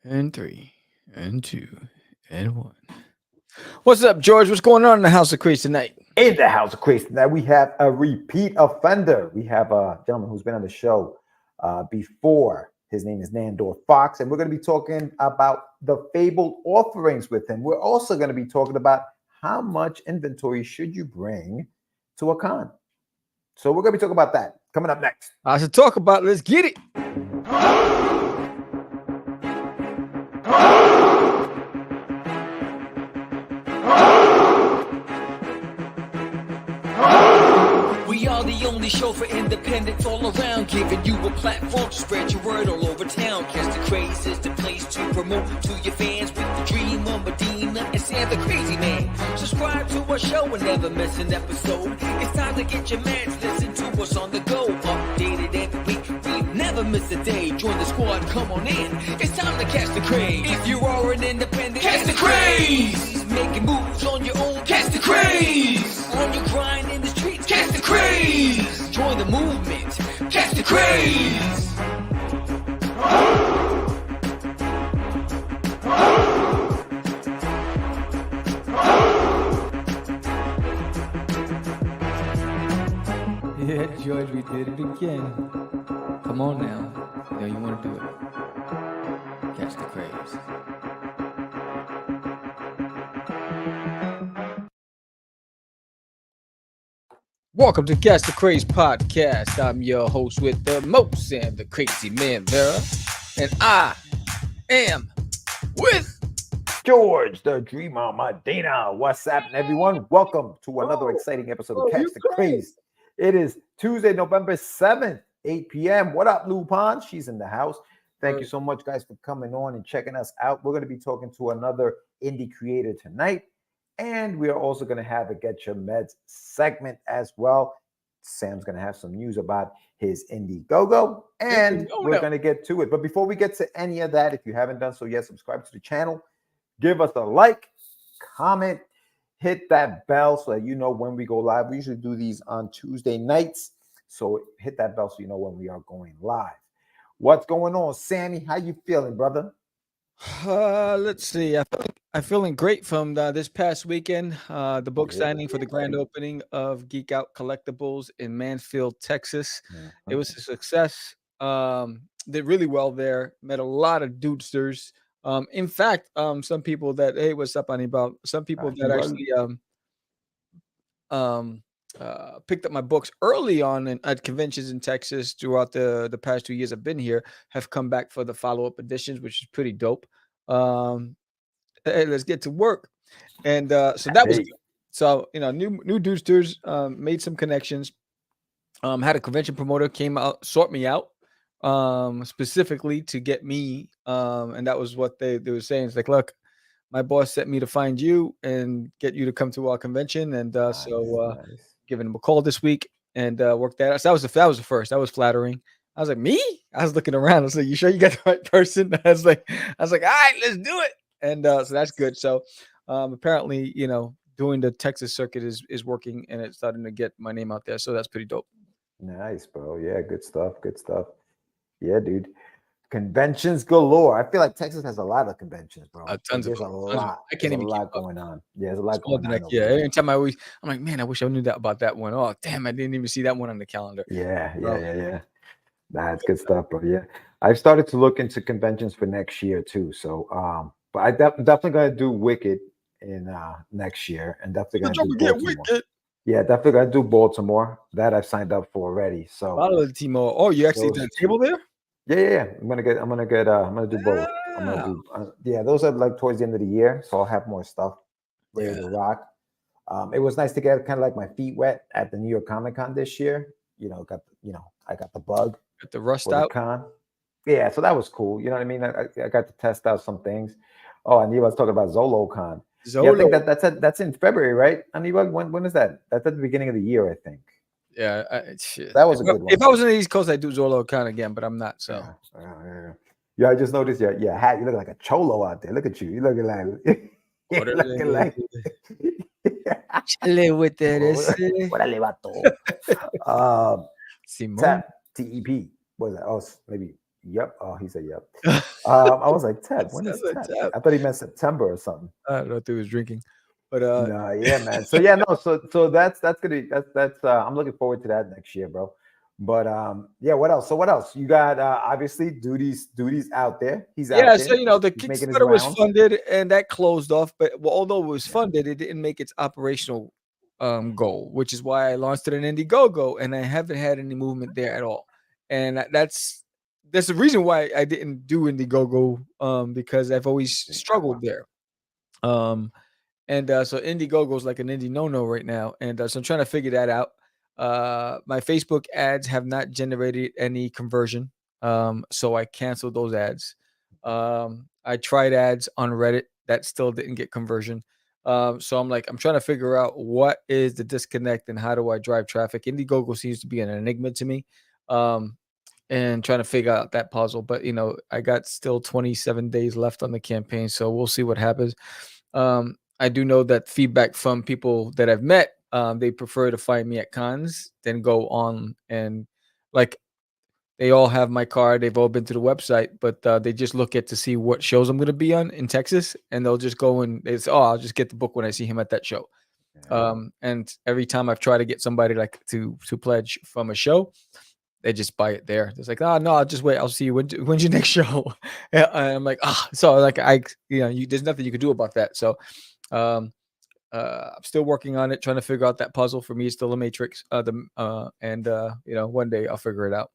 And three, and two, and one. What's up, George? What's going on in the House of Craze tonight? In the House of Craze tonight, we have a repeat offender. We have a gentleman who's been on the show before. His name is Nandor Fox, and we're going to be talking about the Fabled offerings with him. We're also going to be talking about how much inventory should you bring to a con. So we're going to be talking about that coming up next. I should talk about it. Let's get it. We are the only show for independents all around, giving you a platform to spread your word all over town. Catch the Craze is the place to promote to your fans with the dream of Medina and Sam the Crazy Man. Subscribe to our show and never miss an episode. It's time to get your mans, listen to us on the go. Updated every week, we never miss a day. Join the squad, come on in. It's time to catch the Craze. If you are an independent, catch the Craze. Making moves on your own, catch the Craze. On your grind in the streets, catch the Craze. Join the movement, catch the Craze. Yeah, George, we did it again. Come on now. Yeah, you want to do it. Catch the Craze. Welcome to Catch the Craze podcast. I'm your host with the most, Sam the Crazy Man Vera. And I am with George, the Dreamer Medina. What's happening, everyone? Welcome to another exciting episode of Catch the Craze. It is Tuesday, November 7th, 8 p.m. What up, Lupin? She's in the house. Thank you so much, guys, for coming on and checking us out. We're going to be talking to another indie creator tonight. And we are also going to have a Get Your Meds segment as well. Sam's going to have some news about his Indiegogo, and we're going to get to it. But before we get to any of that, if you haven't done so yet, subscribe to the channel, give us a like, comment, hit that bell so that you know when we go live. We usually do these on Tuesday nights, so hit that bell so you know when we are going live. What's going on, Sammy? How you feeling, brother? Let's see. I'm feeling great from this past weekend. The book signing for the grand opening of Geek Out Collectibles in Mansfield, Texas. It was a success. Did really well there. Met a lot of dudesters. In fact, some people that, hey, what's up, honey? About some people that actually picked up my books early on at conventions in Texas throughout the past 2 years I've been here have come back for the follow-up editions, which is pretty dope. Hey, let's get to work. And so that was good. So, you know, new dudesters, made some connections. Had a convention promoter came out, sort me out specifically to get me. And that was what they were saying. It's like, look, my boss sent me to find you and get you to come to our convention. And giving him a call this week and worked that out. So that was the first. That was flattering. I was like, me? I was looking around. I was like, you sure you got the right person? I was like, all right, let's do it. And so that's good. So apparently, you know, doing the Texas circuit is working and it's starting to get my name out there. So that's pretty dope. Nice, bro. Yeah, good stuff. Good stuff. Yeah, dude. Conventions galore. I feel like Texas has a lot of conventions, bro. Tons of lot. I can't even keep up. Going on. Yeah, there's a lot going on. Yeah, every time I'm like, man, I wish I knew that about that one. Oh, damn, I didn't even see that one on the calendar. Yeah. That's good stuff, bro. Yeah, I've started to look into conventions for next year too. So, but I'm definitely gonna do Wicked in next year, and definitely gonna do Baltimore. Wicked. Yeah, definitely gonna do Baltimore. That I've signed up for already. So, follow the team. Oh, you actually did a table there? Yeah. I'm gonna do both. I'm gonna do those are like towards the end of the year, so I'll have more stuff ready to rock. It was nice to get kind of like my feet wet at the New York Comic Con this year. I got the bug. Got the rust out. Con. Yeah, so that was cool. You know what I mean? I got to test out some things. Oh, and you was talking about ZoloCon. Yeah, I think that's in February, right? Anibal, when is that? That's at the beginning of the year, I think. Yeah, shit. That was a good one. If I was in the East Coast, I'd do ZoloCon again, but I'm not. So yeah, I just noticed your hat. You look like a cholo out there. Look at you. You looking like you're looking like Chale with that. Órale, vato. TEP. What is that? Oh, maybe Yep. Oh, he said yep. I was like, Ted, when is Sounds like Ted? Ted. I thought he meant September or something. I don't know if he was drinking, but No, yeah, man. So yeah, no, so that's gonna that's I'm looking forward to that next year, bro. But yeah, what else? So what else? You got obviously duties out there. He's yeah. out So there. the He's making his Kickstarter was rounds. funded and that closed off, but although it was Yeah. funded, it didn't make its operational goal, which is why I launched it in Indiegogo, and I haven't had any movement there at all. And that's the reason why I didn't do Indiegogo, because I've always struggled there. Um, And so Indiegogo is like an indie no-no right now, and so I'm trying to figure that out. My Facebook ads have not generated any conversion, so I canceled those ads. I tried ads on Reddit, that still didn't get conversion. So I'm trying to figure out what is the disconnect and how do I drive traffic. Indiegogo seems to be an enigma to me, um, and trying to figure out that puzzle. But I got still 27 days left on the campaign, so we'll see what happens. I do know that feedback from people that I've met, they prefer to find me at cons than go on and like they all have my card. They've all been to the website, but they just look at to see what shows I'm going to be on in Texas, and they'll just go and they say, "Oh, I'll just get the book when I see him at that show." Yeah. And every time I've tried to get somebody like to pledge from a show, they just buy it there. It's like, oh no, I'll just wait. I'll see you. When's your next show? And I'm like, so like there's nothing you can do about that. So um, I'm still working on it, trying to figure out that puzzle. For me, it's still a matrix. One day I'll figure it out.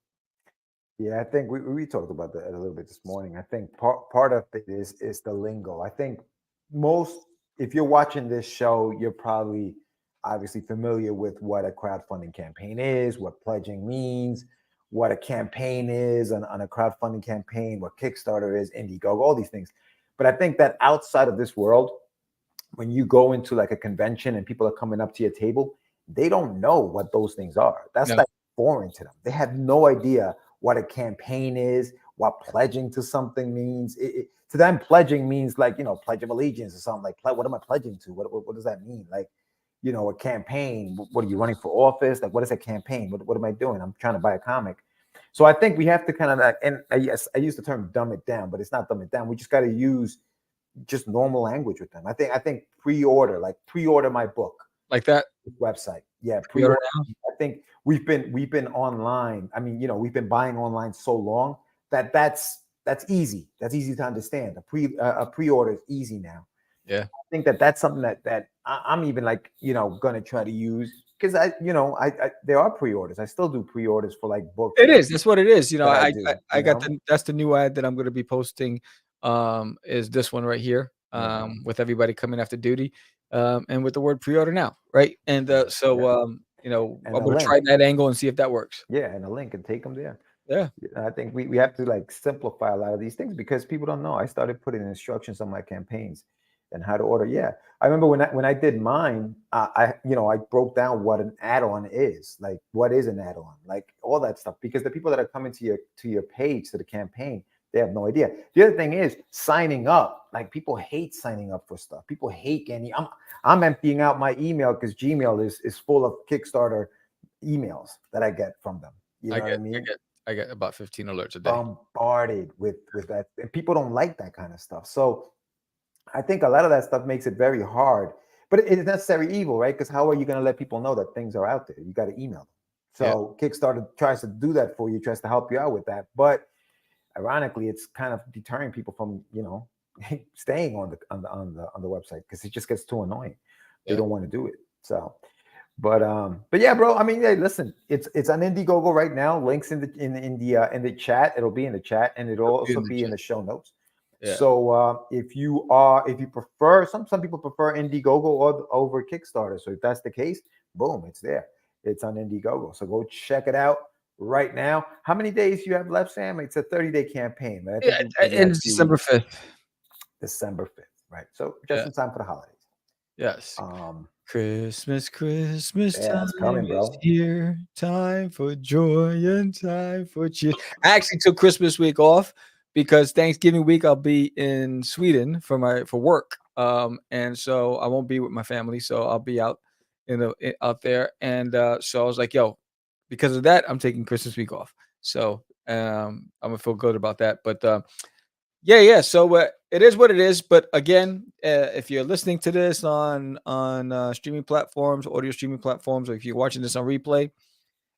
Yeah, I think we talked about that a little bit this morning. I think part of it is the lingo. I think most if you're watching this show, you're probably obviously familiar with what a crowdfunding campaign is, what pledging means, what a campaign is on a crowdfunding campaign, what Kickstarter is, Indiegogo, all these things. But I think that outside of this world, when you go into like a convention and people are coming up to your table, they don't know what those things are. That's No. like foreign to them. They have no idea what a campaign is, what pledging to something means. To them, pledging means like, Pledge of Allegiance or something like, what am I pledging to? What does that mean? Like, a campaign. What are you running for office? Like, what is a campaign? What am I doing? I'm trying to buy a comic. So I think we have to kind of like, and yes, I use the term dumb it down, but it's not dumb it down. We just got to use just normal language with them. I think pre-order my book. Like that Website. Yeah, pre-order pre-order. I think we've been online. I mean, we've been buying online so long that's easy. That's easy to understand. A pre-order is easy now. Yeah. I think that's something that I'm even like, gonna try to use because I there are pre-orders. I still do pre-orders for like books. It is. That's what it is. I got know? that's the new ad that I'm going to be posting. Is this one right here? With everybody coming after duty, and with the word pre-order now, right? And And I'm a going to try link. that angle and see if that works. Yeah, and a link and take them there. Yeah. I think we have to like simplify a lot of these things because people don't know. I started putting instructions on my campaigns and how to order. Yeah, I remember when I did mine, I broke down what an add-on is, like what is an add-on, like all that stuff. Because the people that are coming to your page, to the campaign, they have no idea. The other thing is signing up. Like people hate signing up for stuff. People hate getting. I'm emptying out my email because Gmail is full of Kickstarter emails that I get from them. You know what I mean? I get about 15 alerts a day. Bombarded with that, and people don't like that kind of stuff. So I think a lot of that stuff makes it very hard, but it's necessary evil, right? Because how are you going to let people know that things are out there? You got to email them. So Kickstarter tries to do that for you, tries to help you out with that, but ironically, it's kind of deterring people from staying on the website because it just gets too annoying. They don't want to do it. So. But yeah, bro. I mean, hey, listen, it's on Indiegogo right now. Links in the chat. It'll be in the chat, and it'll also be in the show notes. Yeah. So if you prefer, some people prefer Indiegogo over Kickstarter. So if that's the case, boom, it's there. It's on Indiegogo. So go check it out right now. How many days you have left, Sam? It's a 30-day campaign. Right? Yeah, it ends December 5th. December 5th, right? So just in time for the holidays. Yes. Christmas time coming, bro. is here. Time for joy and time for cheer. I actually took Christmas week off because Thanksgiving week I'll be in Sweden for work. And so I won't be with my family, so I'll be out out there. And so I was like, yo, because of that, I'm taking Christmas week off. So I'm gonna feel good about that. But yeah. So it is what it is. But again, if you're listening to this on streaming platforms, audio streaming platforms, or if you're watching this on replay,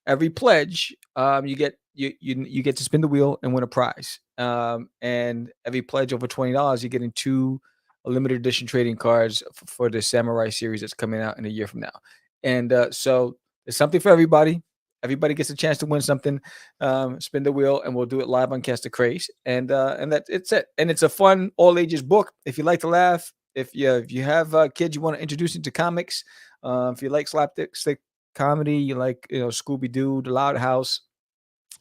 every pledge, you get to spin the wheel and win a prize. And every pledge over $20, you're getting two limited edition trading cards for the Samurai series that's coming out in a year from now. And so there's something for everybody. Everybody gets a chance to win something. Spin the wheel, and we'll do it live on Cast the Craze. And it's it. And it's a fun all ages book. If you like to laugh, if you have kids you want to introduce into comics, if you like slapstick comedy, you like Scooby Doo, The Loud House,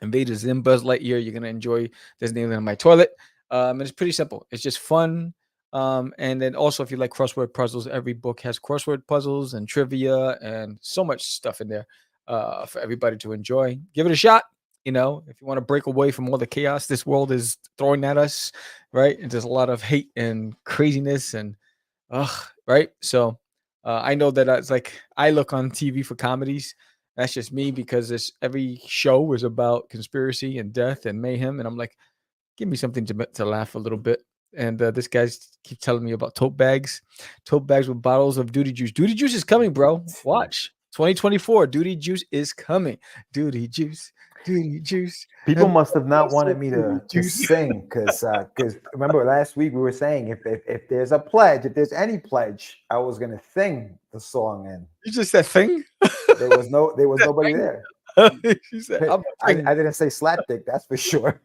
Invader Zim, Buzz Lightyear, you're gonna enjoy There's an Alien on My Toilet. And it's pretty simple. It's just fun. And then also, if you like crossword puzzles, every book has crossword puzzles and trivia and so much stuff in there for everybody to enjoy. Give it a shot. If you want to break away from all the chaos this world is throwing at us, right? And there's a lot of hate and craziness and right. So I know that it's like I look on TV for comedies. That's just me because every show is about conspiracy and death and mayhem, and I'm like, give me something to laugh a little bit. And this guy's keep telling me about tote bags with bottles of Duty Juice. Duty Juice is coming, bro. Watch 2024. Duty Juice is coming. Duty Juice. Duty Juice. People must have not wanted me to sing because remember last week we were saying if there's a pledge, if there's any pledge, I was gonna sing the song, and you just said thing. There was nobody there. Said, I didn't say slapstick, that's for sure.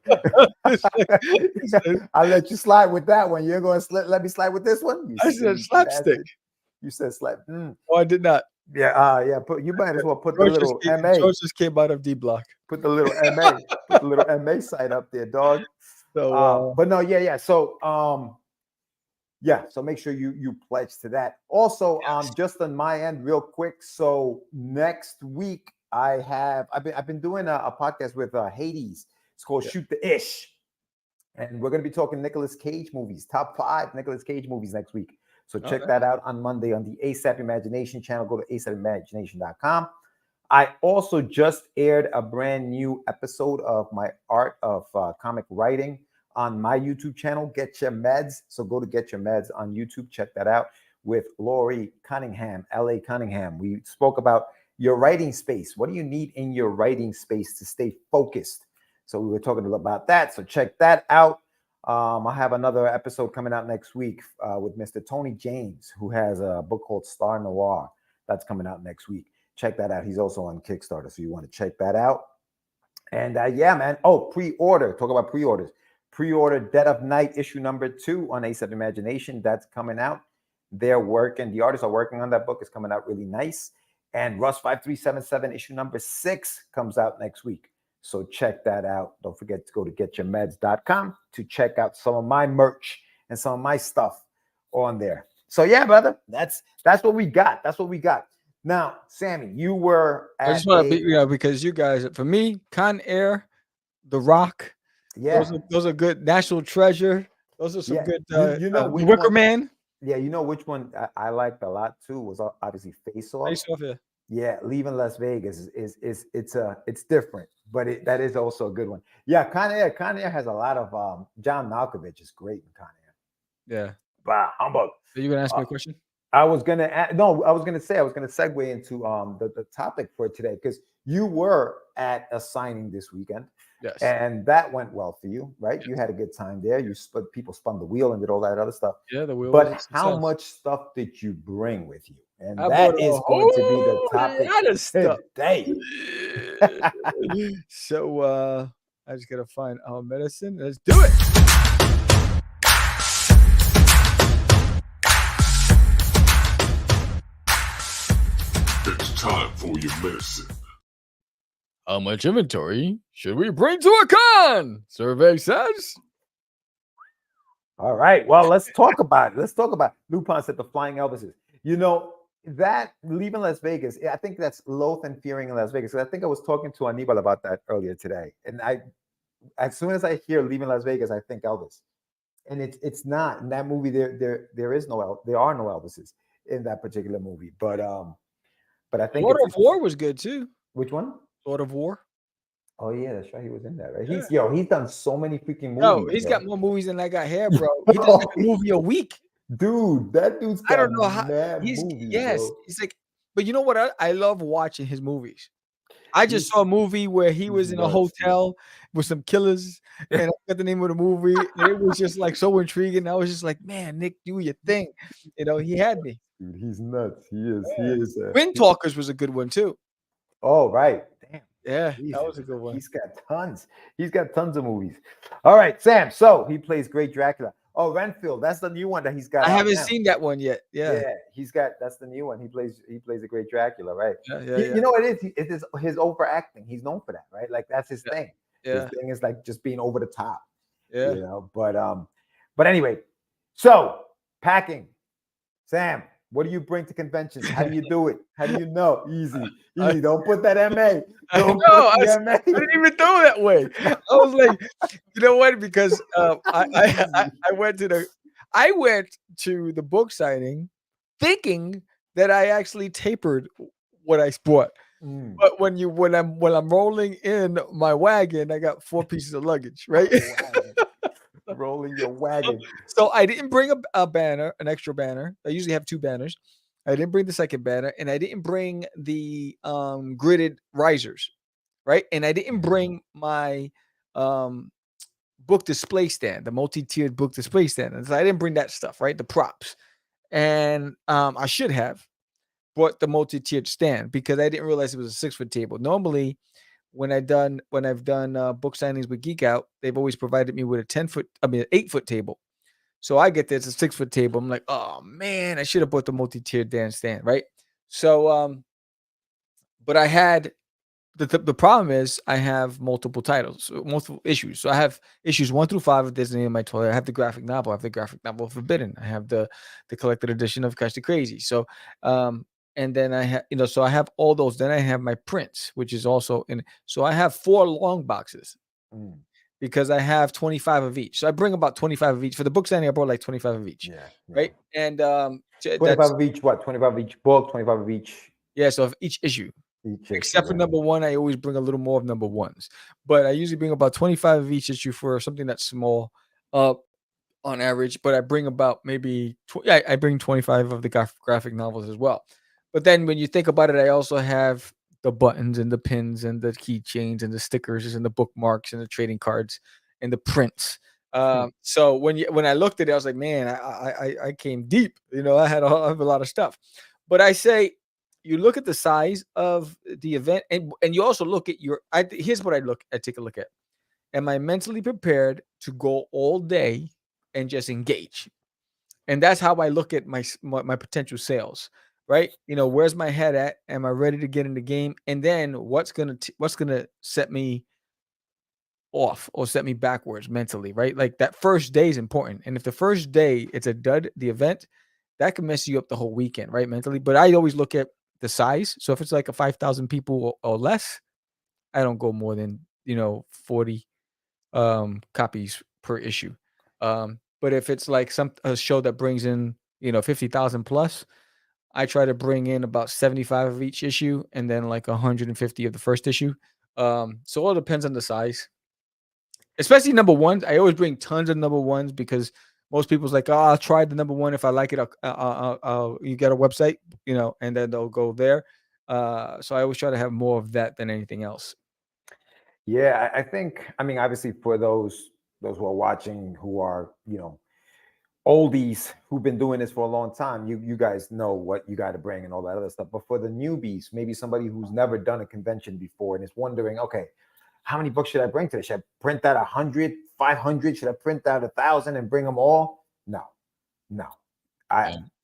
I'll let you slide with that one. You're going to let me slide with this one? I said slapstick. You said slap. Oh, I did not. Yeah, you might as well put the little MA. George just came out of D Block. Put the little MA. Put the little MA side up there, dog. So, but no, yeah. So, so make sure you pledge to that. Also, yes. Just on my end, real quick. So next week, I've been doing a podcast with Hades. It's called Shoot the Ish, and we're going to be talking Nicolas Cage movies, top 5 Nicolas Cage movies next week. So check that out on Monday on the ASAP Imagination channel. Go to asapimagination.com. I also just aired a brand new episode of my art of comic writing on my YouTube channel, Get Your Meds. So go to Get Your Meds on YouTube. Check that out with Lori Cunningham, L.A. Cunningham. We spoke about your writing space. What do you need in your writing space to stay focused? So we were talking about that. So check that out. I have another episode coming out next week with Mr. Tony James, who has a book called Star Noir. That's coming out next week. Check that out. He's also on Kickstarter, so you want to check that out. And yeah, man. Oh, pre-order. Talk about pre-orders. Pre-order Dead of Night issue number 2 on ASAP Imagination. That's coming out. They're working. The artists are working on that book. It's coming out really nice. And Russ 5377 issue number 6 comes out next week. So check that out. Don't forget to go to getyourmeds.com to check out some of my merch and some of my stuff on there. So yeah, brother, that's what we got. That's what we got. Now, Sammy, you were at I just want to be, because you guys, for me, Con Air, The Rock, those are good. National Treasure, those are some good. Wicker Man. Yeah, you know which one I liked a lot too was obviously Face Off. Face Off, yeah. Yeah, Leaving Las Vegas it's different, but that is also a good one. Yeah, Con Air has a lot of John Malkovich is great in Con Air. Yeah. Bah, humbug. Are you gonna ask me a question? I was gonna segue into the topic for today because you were at a signing this weekend. Yes. And that went well for you, right? Yes. You had a good time there. People spun the wheel and did all that other stuff. Yeah, the wheel. But how much stuff did you bring with you? And that is going to be the topic today. So I just gotta find our medicine. Let's do it. It's time for your medicine. How much inventory should we bring to a con? Survey says. All right. Well, let's talk about it. Lupin said the Flying Elvises. You know, that Leaving Las Vegas, I think that's Loath and Fearing in Las Vegas. I think I was talking to Anibal about that earlier today. And as soon as I hear Leaving Las Vegas, I think Elvis. And it's not. In that movie, there are no Elvises in that particular movie. But I think Lord of War was good too. Which one? Lord of War. Oh yeah, that's right. He was in that, right? Yeah. He's done so many freaking Yo, movies, he's yo. got more movies than I got here, bro. He does Yo, like a movie a week. dude, that dude's I got don't know how mad he's movies, yes, yo. he's like, but you know what? I love watching his movies. I just He's saw a movie where he he's was in a nuts, dude. hotel with some killers, and I forgot the name of the movie, and it was just, like, so intriguing. I was just like, "Man, Nick, do your thing." He had me. Dude, he's nuts. He is. He Yeah. is. Wind Talkers was a good one too. Oh right, damn. Yeah, that Jesus, was a good one. he's got tons. He's got tons of movies. All right, Sam. So he plays Great Dracula. Oh, Renfield. That's the new one that he's got I out haven't now. seen that one yet. Yeah. Yeah, he's got. That's the new one. He plays a Great Dracula, right? Yeah, yeah, You yeah. know what it is? It is his overacting. He's known for that, right? Like that's his Yeah, thing. His yeah, thing is like just being over the top, yeah. But anyway, so packing. Sam, what do you bring to conventions? How do you do it? How do you know? Easy, I easy. Don't put that MA. I Don't know, put I the MA. didn't even throw that way. I was like, you know what? Because, I went to the book signing thinking that I actually tapered what I bought. Mm. But when I'm rolling in my wagon, I got 4 pieces of luggage, right? Wagon. Rolling your wagon. So I didn't bring a banner, an extra banner. I usually have 2 banners. I didn't bring the second banner, and I didn't bring the gridded risers, right? And I didn't bring my um book display stand, the multi-tiered book display stand. And so I didn't bring that stuff, right? The props. And I should have bought the multi-tiered stand because I didn't realize it was a 6-foot table. Normally, when I've done book signings with Geek Out, they've always provided me with an 8-foot table. So I get this, a 6-foot table. I'm like, oh man, I should have bought the multi-tiered dance stand, right? So but I had the problem is I have multiple titles, multiple issues. So I have issues 1 through 5 of Disney in my toilet. I have the graphic novel. I have the graphic novel of Forbidden. I have the collected edition of Catch the Crazy. So and then I have so I have all those. Then I have my prints, which is also in. So I have 4 long boxes Mm. because I have 25 of each. So I bring about 25 of each for the book signing. I brought like 25 of each, Yeah, yeah. right? And 25 that's of each. What? 25 of each book. 25 of each. yeah. So of each issue. Each Except for issue, number 1, I always bring a little more of number 1s, but I usually bring about 25 of each issue for something that's small, on average, but I bring about maybe I bring 25 of the graphic novels as well. But then when you think about it, I also have the buttons and the pins and the keychains and the stickers and the bookmarks and the trading cards and the prints. So when I looked at it, I was like, man, I came deep. I have a lot of stuff. But I say you look at the size of the event, and you also look at here's what I take a look at. Am I mentally prepared to go all day and just engage? And that's how I look at my potential sales, right? Where's my head at? Am I ready to get in the game? And then what's gonna set me off or set me backwards mentally, right? Like that first day is important. And if the first day it's a dud, the event, that can mess you up the whole weekend, right? Mentally. But I always look at the size. So if it's like a 5,000 people or less, I don't go more than 40 copies per issue. But if it's like a show that brings in 50,000 plus, I try to bring in about 75 of each issue and then like 150 of the first issue. So it all depends on the size. Especially number 1s. I always bring tons of number 1s because most people's like, "Oh, I'll try the number 1. If I like it, you get a website, and then they'll go there." So I always try to have more of that than anything else. Yeah, I think. I mean, obviously, for those who are watching, who are oldies who've been doing this for a long time, you guys know what you got to bring and all that other stuff. But for the newbies, maybe somebody who's never done a convention before and is wondering, okay, how many books should I bring today? Should I print out 100, 500? Should I print out 1,000 and bring them all? No.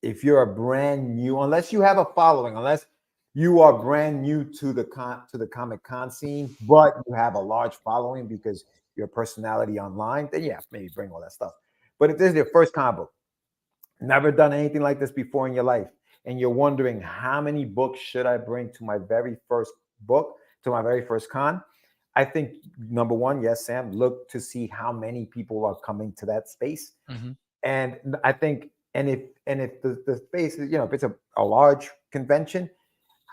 If you're a brand new, unless you have a following, unless you are brand new to the Comic Con scene, but you have a large following because you're a personality online, then yeah, maybe bring all that stuff. But if this is your first comic book, never done anything like this before in your life, and you're wondering how many books should I bring to my very first book, to my very first con, I think number 1, yes, Sam, look to see how many people are coming to that space. Mm-hmm. And I think, and if the space is, if it's a large convention,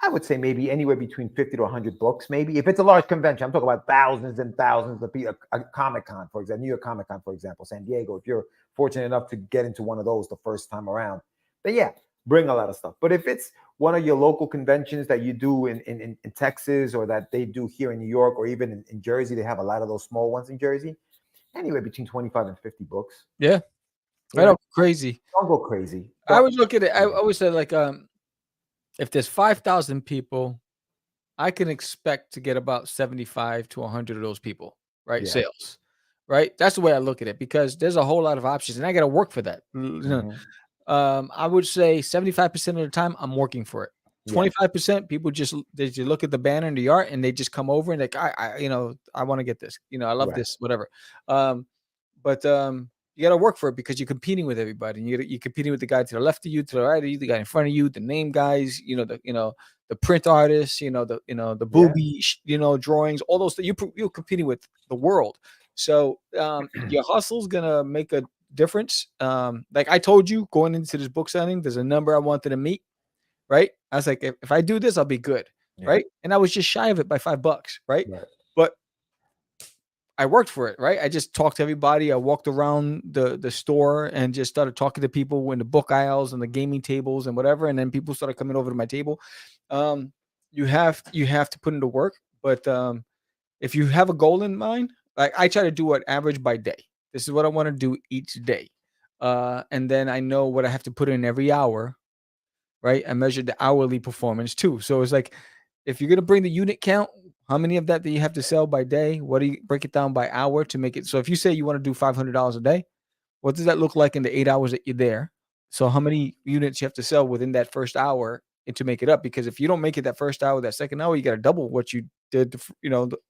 I would say maybe anywhere between 50 to 100 books, maybe. If it's a large convention, I'm talking about thousands and thousands of people. A Comic-Con, for example, New York Comic-Con, for example, San Diego. If you're fortunate enough to get into one of those the first time around, then yeah, bring a lot of stuff. But if it's one of your local conventions that you do in Texas, or that they do here in New York, or even in Jersey, they have a lot of those small ones in Jersey, anywhere between 25 and 50 books. Yeah. I know, crazy. Don't go crazy. I would look at it. I always said, like, if there's 5,000 people, I can expect to get about 75 to 100 of those people, right? Yeah. Sales, right? That's the way I look at it, because there's a whole lot of options, and I got to work for that. I would say 75% of the time I'm working for it. 25% people just look at the banner in the art and they just come over and like, I want to get this, I love this, whatever. But you got to work for it, because you're competing with everybody. And you're competing with the guy to the left of you, to the right of you, the guy in front of you, the name guys, the print artists, the booby, drawings, all those things. You're competing with the world. So your hustle's gonna make a difference. Like I told you, going into this book signing, there's a number I wanted to meet. Right? I was like, if I do this, I'll be good. Right? And I was just shy of it by $5. Right? But I worked for it, right? I just talked to everybody. I walked around the store and just started talking to people in the book aisles and the gaming tables and whatever. And then people started coming over to my table. You have to put into work, but if you have a goal in mind, like I try to do an average by day. This is what I want to do each day, and then I know what I have to put in every hour. Right? I measured the hourly performance too. So it's like, if you're gonna bring the unit count, how many of that do you have to sell by day? What do you break it down by hour to make it? So if you say you want to do $500 a day, what does that look like in the 8 hours that you're there? So how many units you have to sell within that first hour and to make it up? Because if you don't make it that first hour, that second hour, you got to double what you did,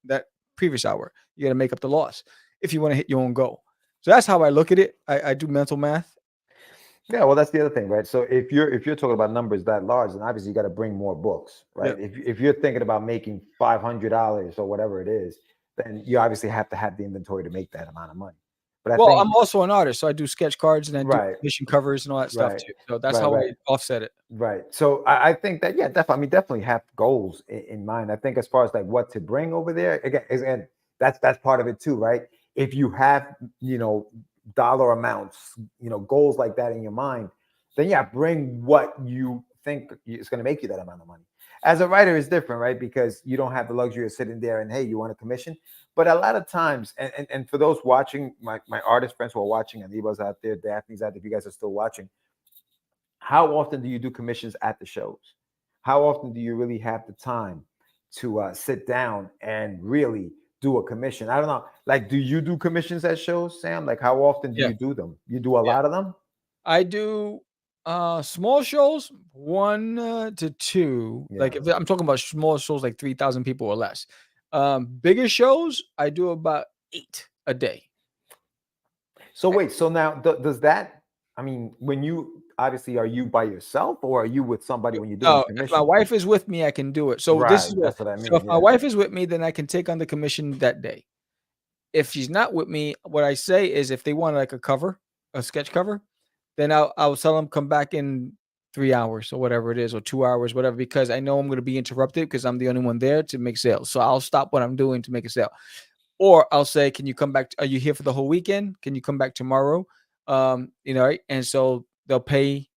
that previous hour. You got to make up the loss if you want to hit your own goal. So that's how I look at it. I do mental math. Yeah, well, that's the other thing, right? So if you're talking about numbers that large, then obviously you got to bring more books, right? If you're thinking about making $500 or whatever it is, then you obviously have to have the inventory to make that amount of money. But I'm also an artist, so I do sketch cards and I do mission covers and all that stuff too. So that's how I offset it. Right. So I think that definitely have goals in mind. I think as far as like what to bring over there, again, that's part of it too, right? If you have dollar amounts, goals like that in your mind, then bring what you think is going to make you that amount of money. As a writer, it's different, right? Because you don't have the luxury of sitting there and, hey, you want a commission. But a lot of times, and for those watching, my artist friends who are watching, Aniba's out there, Daphne's out there, if you guys are still watching, how often do you do commissions at the shows? How often do you really have the time to sit down and really do a commission? I don't know. Like, do you do commissions at shows, Sam? Like, how often do you do them? You do a lot of them? I do small shows, 1 to 2. Like if I'm talking about small shows, like 3,000 people or less. Bigger shows, I do about 8 a day. So wait, so now does that, I mean, when you obviously, are you by yourself or are you with somebody when you do a commission? If my wife is with me, I can do it. So this is that's what I mean. So if my wife is with me, then I can take on the commission that day. If she's not with me, what I say is, if they want like a sketch cover, then I'll tell them come back in 3 hours or whatever it is, or 2 hours, whatever, because I know I'm going to be interrupted because I'm the only one there to make sales. So I'll stop what I'm doing to make a sale. Or I'll say, can you come back? Are you here for the whole weekend? Can you come back tomorrow? Right? And so they'll pay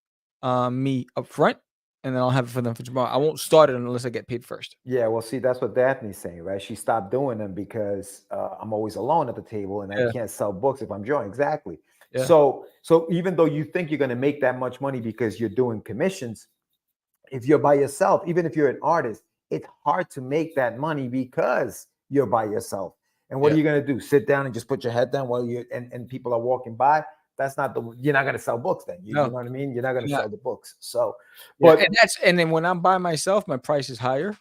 me up front, and then I'll have it for them for tomorrow. I won't start it unless I get paid first. Yeah, well, see, that's what Daphne's saying, right? She stopped doing them because I'm always alone at the table and I can't sell books if I'm drawing. Exactly. Yeah. So even though you think you're going to make that much money because you're doing commissions, if you're by yourself, even if you're an artist, it's hard to make that money because you're by yourself. And what are you going to do? Sit down and just put your head down while and people are walking by? That's not you're not going to sell books then. You know what I mean? You're not going to sell the books. So, but and then when I'm by myself, my price is higher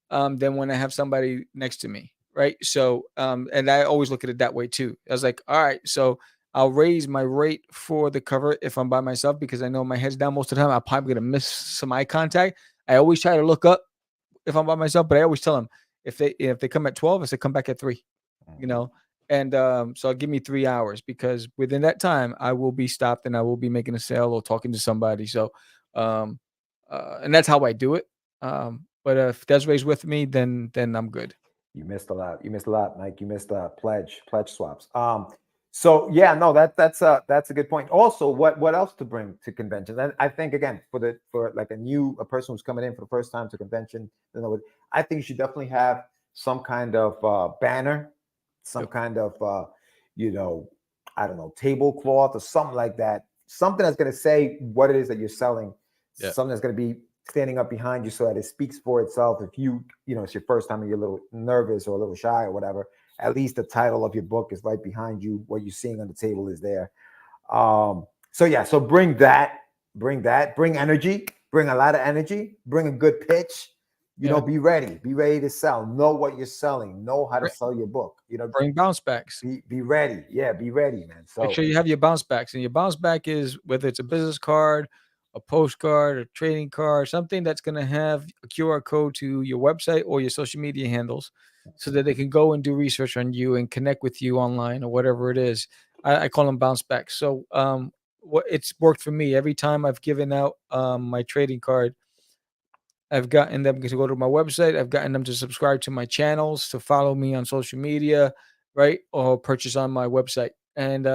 than when I have somebody next to me. Right. So, and I always look at it that way too. I was like, all right, so I'll raise my rate for the cover if I'm by myself, because I know my head's down most of the time. I'm probably going to miss some eye contact. I always try to look up if I'm by myself, but I always tell them if they come at 12, I say, come back at 3, and so give me 3 hours, because within that time I will be stopped and I will be making a sale or talking to somebody. So, and that's how I do it. But if Desiree's with me, then I'm good. You missed a lot. You missed a lot, Mike. You missed pledge swaps. So yeah, no, that's a good point. Also, what else to bring to conventions? And I think again for like a person who's coming in for the first time to convention, I think you should definitely have some kind of banner, some kind of I don't know, tablecloth or something like that. Something that's going to say what it is that you're selling. Yeah. Something that's going to be standing up behind you so that it speaks for itself. If it's your first time and you're a little nervous or a little shy or whatever, at least the title of your book is right behind you. What you're seeing on the table is there. So bring energy, bring a lot of energy, bring a good pitch, be ready to sell, know what you're selling, know how to sell your book, bring bounce backs, be ready. Yeah. Be ready, man. So make sure you have your bounce backs, and your bounce back is whether it's a business card, a postcard, a trading card, something that's going to have a QR code to your website or your social media handles so that they can go and do research on you and connect with you online or whatever it is. I call them bounce backs. So it's worked for me. Every time I've given out my trading card, I've gotten them to go to my website. I've gotten them to subscribe to my channels, to follow me on social media, right? Or purchase on my website. And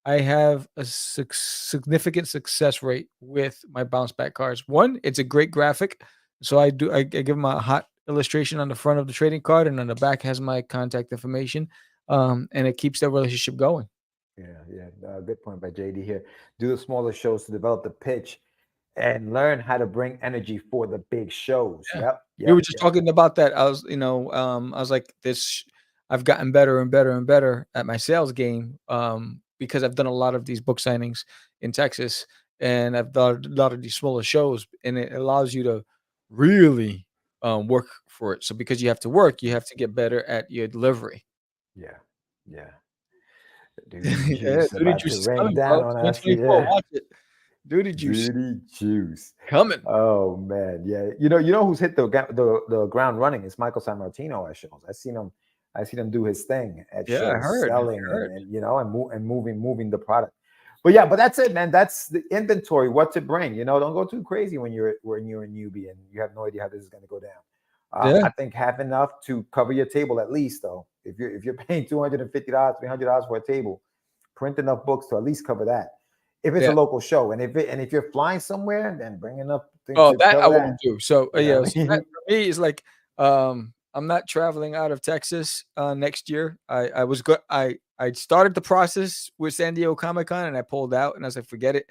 I have a significant success rate with my bounce back cards. One, it's a great graphic. So I give them a hot illustration on the front of the trading card, and on the back has my contact information. And it keeps that relationship going. Yeah. Good point by JD here. Do the smaller shows to develop the pitch and learn how to bring energy for the big shows. Yeah. We were just talking about that. I was like this. I've gotten better and better and better at my sales game. Because I've done a lot of these book signings in Texas, and I've done a lot of these smaller shows, and it allows you to really work for it. So because you have to work, you have to get better at your delivery. Yeah. Duty juice is coming, bro. 2024, watch it. Duty juice coming. Oh man, yeah. You know who's hit the ground running is Michael Sammartino at shows. I seen him do his thing at shows, I heard, selling and moving the product. But that's it, man. That's the inventory. What to bring. Don't go too crazy when you're a newbie and you have no idea how this is going to go down. I think have enough to cover your table at least, though. If you're paying $250, $300 for a table, print enough books to at least cover that. If it's a local show, and if you're flying somewhere, then bring enough things. Oh, that I won't do. So so that for me is like I'm not traveling out of Texas next year. I was good. I started the process with San Diego Comic-Con and I pulled out, and I was like, forget it,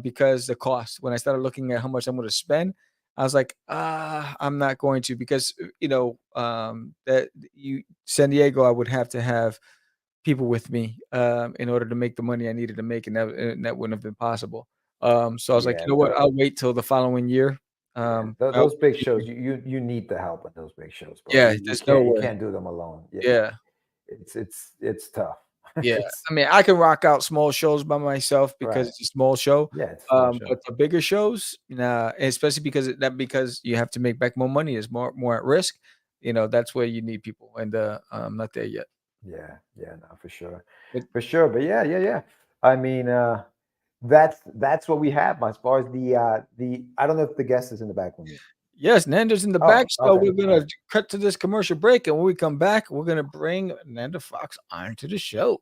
because the cost. When I started looking at how much I'm going to spend, I was like, I'm not going to, because San Diego, I would have to have people with me in order to make the money I needed to make, and that wouldn't have been possible. So I was like, you know what? I'll wait till the following year. Those big shows, you need the help at those big shows, bro. Yeah, you can't do them alone. Yeah. It's tough. Yeah, I mean, I can rock out small shows by myself because it's a small show. Yeah, it's a show. But the bigger shows, nah, especially because you have to make back more money, is more at risk. That's where you need people, and I'm not there yet. Yeah, no, for sure. But yeah. I mean, that's what we have as far as the I don't know if the guest is in the back with me. Yes, Nando's in the back. So we're gonna cut to this commercial break, and when we come back, we're gonna bring Nando Fox onto the show.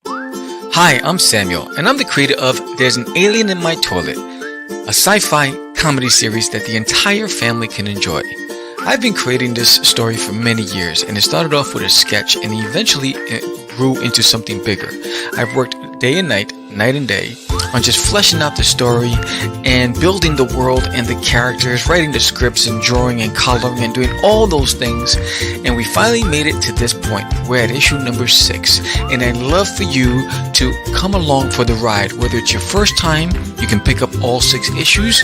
Hi, I'm Samuel, and I'm the creator of There's an Alien in My Toilet, a sci-fi comedy series that the entire family can enjoy. I've been creating this story for many years, and it started off with a sketch, and eventually it grew into something bigger. I've worked day and night and day, on just fleshing out the story and building the world and the characters, writing the scripts and drawing and coloring and doing all those things. And we finally made it to this point. We're at issue number 6. And I'd love for you to come along for the ride. Whether it's your first time, you can pick up all 6 issues,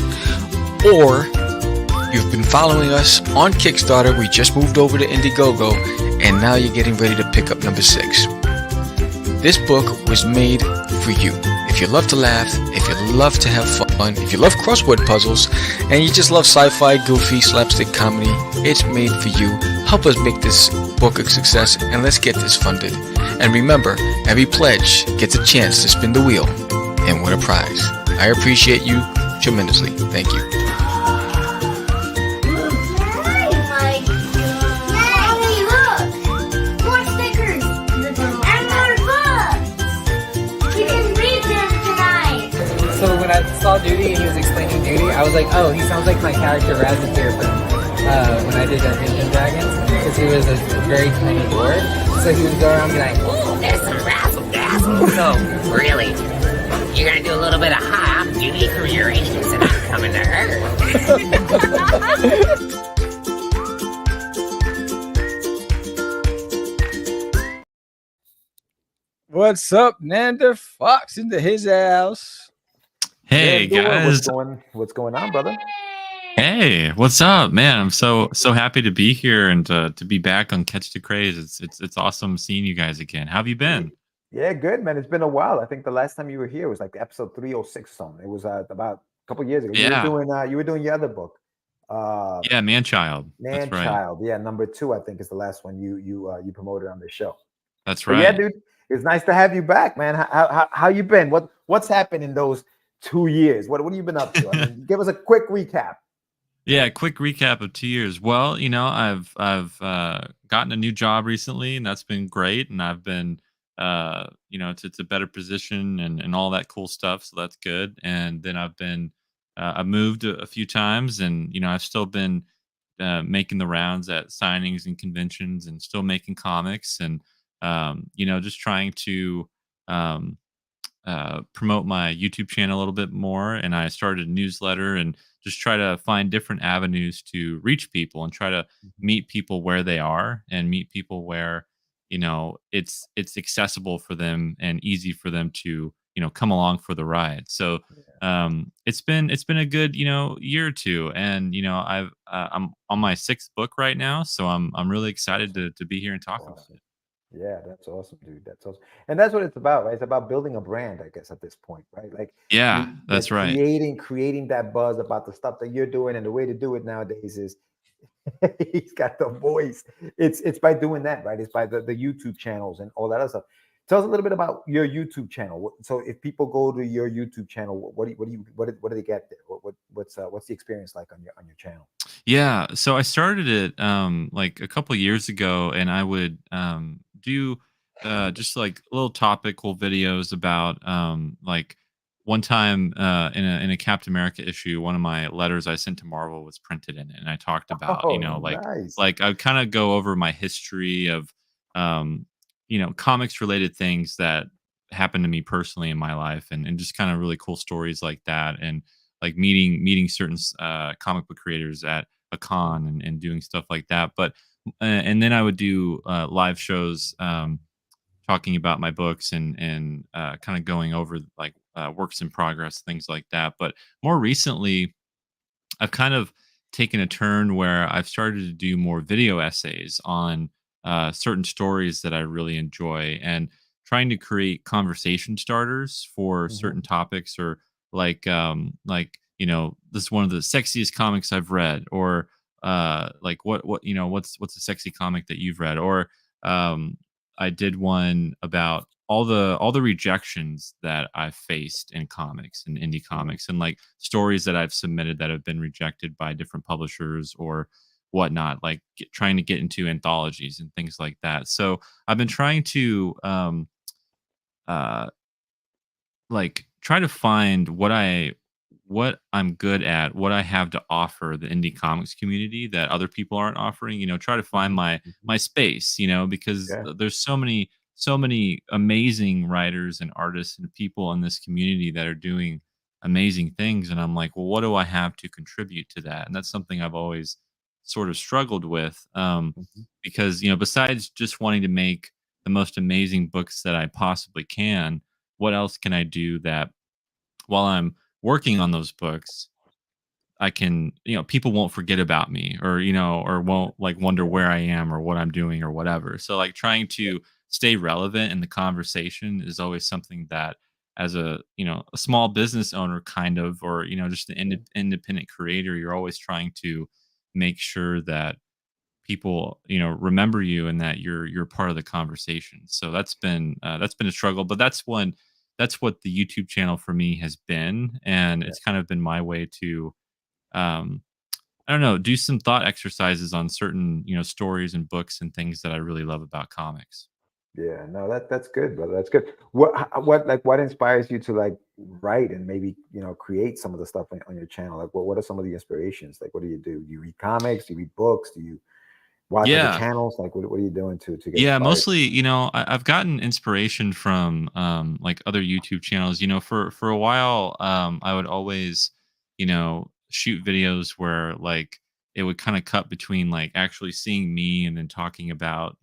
or you've been following us on Kickstarter. We just moved over to Indiegogo, and now you're getting ready to pick up number 6. This book was made for you. If you love to laugh, if you love to have fun, if you love crossword puzzles, and you just love sci-fi, goofy, slapstick comedy, it's made for you. Help us make this book a success, and let's get this funded. And remember, every pledge gets a chance to spin the wheel and win a prize. I appreciate you tremendously. Thank you. I saw Duty and he was explaining Duty, I was like, oh, he sounds like my character Razzateer from when I did Dungeons and Dragons, because he was a very tiny dwarf. So he would go around and be like, oh, there's some razzle dazzle. So really, you're gonna do a little bit of hi, I'm Duty from Uranus and I'm coming to Earth. What's up, Nander Fox into his house? Hey guys, what's going on, brother? hey, what's up, man? I'm so happy to be here and to be back on Catch the Craze. It's awesome seeing you guys again. How have you been? Yeah, good, man. It's been a while. I think the last time you were here was like episode 306 or something. It was about a couple years ago. Yeah. You were doing your other book. Yeah, Man Child. That's right. Child. Yeah, number 2, I think, is the last one you promoted on the show. That's But right. yeah, dude, it's nice to have you back, man. How you been? What's happened in those 2 years? What have you been up to? I mean, give us a quick recap. Yeah, quick recap of 2 years. Well, I've gotten a new job recently, and that's been great. And I've been, it's a better position and all that cool stuff. So that's good. And then I've moved a few times, and I've still been making the rounds at signings and conventions, and still making comics, and just trying to promote my YouTube channel a little bit more. And I started a newsletter and just try to find different avenues to reach people and try to meet people where they are, and meet people where it's accessible for them and easy for them to come along for the ride. So it's been a good year or two, and I'm on my 6th book right now, so I'm really excited to be here and talk about it. Yeah, that's awesome, dude. That's awesome. And that's what it's about, right? It's about building a brand, I guess, at this point, right? Like, Yeah, that's right. Creating that buzz about the stuff that you're doing. And the way to do it nowadays is he's got the voice. It's by doing that, right? It's by the YouTube channels and all that other stuff. Tell us a little bit about your YouTube channel. So if people go to your YouTube channel, what do they get there? What's the experience like on your channel? Yeah, so I started it like a couple years ago, and I would do just like little topical videos about like one time in a Captain America issue, one of my letters I sent to Marvel was printed in it, and I talked about Nice. like I kind of go over my history of comics related things that happened to me personally in my life, and just kind of really cool stories like that, and like meeting certain comic book creators at a con, and doing stuff like that. But and then I would do live shows talking about my books, and kind of going over like works in progress, things like that. But more recently, I've kind of taken a turn where I've started to do more video essays on certain stories that I really enjoy, and trying to create conversation starters for certain topics, or like this is one of the sexiest comics I've read, or like what's a sexy comic that you've read, or I did one about all the rejections that I've faced in comics and indie comics, and like stories that I've submitted that have been rejected by different publishers or whatnot, like trying to get into anthologies and things like that. So I've been trying to like try to find what I'm good at, what I have to offer the indie comics community that other people aren't offering, try to find my space, because there's so many amazing writers and artists and people in this community that are doing amazing things. And I'm like, well, what do I have to contribute to that? And that's something I've always sort of struggled with, because, besides just wanting to make the most amazing books that I possibly can, what else can I do that while I'm working on those books, I can, people won't forget about me, or, or won't like wonder where I am or what I'm doing or whatever. So like trying to stay relevant in the conversation is always something that, as a small business owner kind of, or just an independent creator, you're always trying to make sure that people remember you, and that you're part of the conversation. So that's been a struggle, but that's what the YouTube channel for me has been, and it's kind of been my way to I don't know, do some thought exercises on certain stories and books and things that I really love about comics. Yeah, no, that's good, brother. That's good. What inspires you to like write and maybe create some of the stuff on your channel? Like, what are some of the inspirations? Like, what do you do? Do you read comics? Do you read books? Do you watch other Yeah. channels? Like, what are you doing to get Yeah, inspired? mostly, I've gotten inspiration from like other YouTube channels. For a while, I would always, shoot videos where like it would kind of cut between like actually seeing me and then talking about,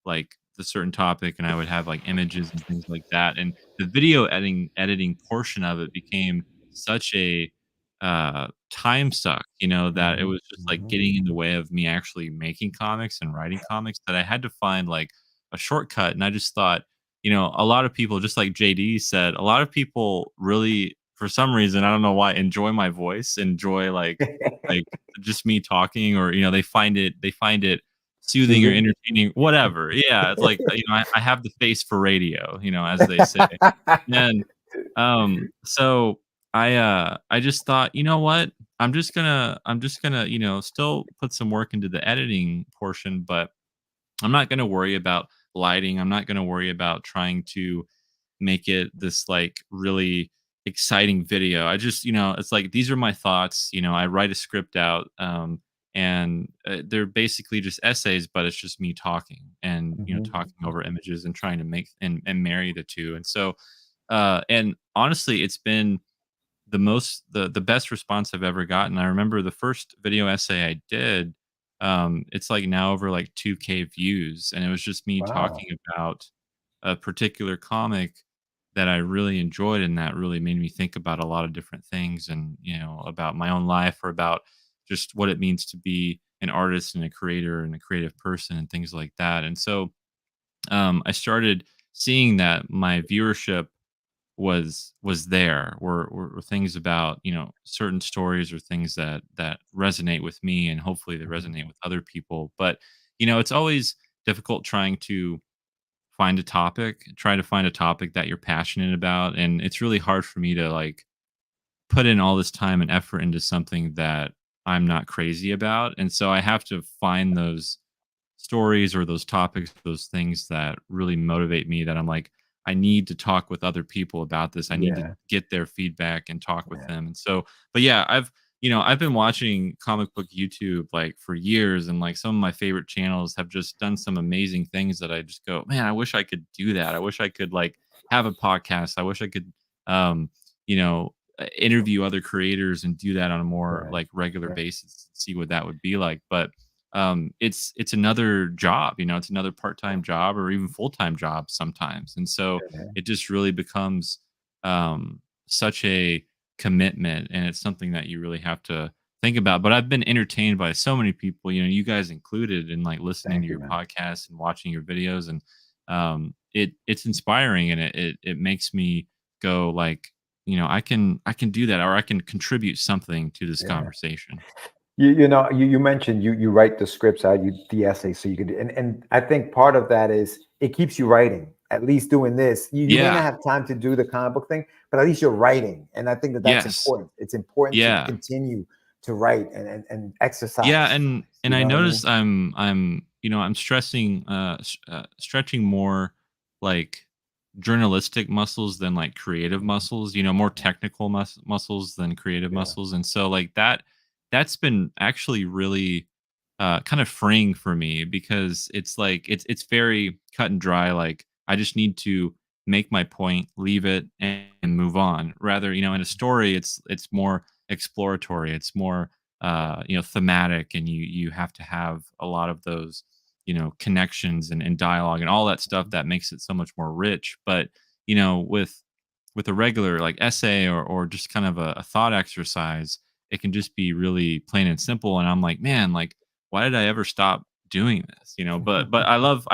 like the certain topic, and I would have like images and things like that. And the video editing portion of it became such a time suck, that it Hmm. was just like Hmm. getting in the way of me actually making comics and writing comics, that I had to find like a shortcut. And I just thought, a lot of people, just like JD said, a lot of people really, for some reason, I don't know why, enjoy my voice, enjoy like just me talking, or they find it soothing or Soothing. entertaining, whatever. Yeah, it's like, I have the face for radio, as they say. And so I just thought, you know what? I'm just gonna, still put some work into the editing portion, but I'm not gonna worry about lighting. I'm not gonna worry about trying to make it this like really exciting video. I just, it's like, these are my thoughts. I write a script out, and they're basically just essays, but it's just me talking and, Hmm. talking over images and trying to make and marry the two. And so, and honestly, it's been the best response I've ever gotten. I remember the first video essay I did, it's like now over like 2K views, and it was just me Wow. talking about a particular comic that I really enjoyed, and that really made me think about a lot of different things, and about my own life, or about just what it means to be an artist and a creator and a creative person and things like that. And so, I started seeing that my viewership was there, were things about, certain stories or things that resonate with me, and hopefully they Mhm. resonate with other people. But it's always difficult trying to try to find a topic that you're passionate about, and it's really hard for me to like put in all this time and effort into something that I'm not crazy about. And so I have to find those stories or those topics, those things that really motivate me, that I'm like, I need to talk with other people about this. I need to Yeah. get their feedback and talk with Yeah. them. And so, but yeah, I've been watching comic book YouTube like for years, and like some of my favorite channels have just done some amazing things that I just go, man, I wish I could do that. I wish I could like have a podcast. I wish I could, um, interview other creators and do that on a more Right. like regular Right. basis, see what that would be like. But it's another job, it's another part-time job or even full-time job sometimes. And so Yeah. it just really becomes such a commitment, and it's something that you really have to think about. But I've been entertained by so many people, you guys included, in like listening to Thank you, your man. podcast and watching your videos. And it's inspiring, and it makes me go like, I can do that, or I can contribute something to this Yeah. conversation. You mentioned you write the scripts out, the essays, so you can and I think part of that is it keeps you writing. At least doing this, you may not Yeah. have time to do the comic book thing, but at least you're writing, and I think that's Yes. important. It's important to Yeah. continue to write and Yeah, exercise. and You I know what I noticed mean? I'm stretching more like journalistic muscles than like creative Mhm. muscles, more technical muscles than creative Yeah. muscles. And so like that's been actually really kind of freeing for me, because it's like it's very cut and dry. Like I just need to make my point, leave it, and move on. Rather, in a story, it's more exploratory. It's more thematic, and you have to have a lot of those connections and dialogue and all that stuff that makes it so much more rich. But with a regular like essay, or just kind of a thought exercise, it can just be really plain and simple. And I'm like, man, like, why did I ever stop doing this? But I love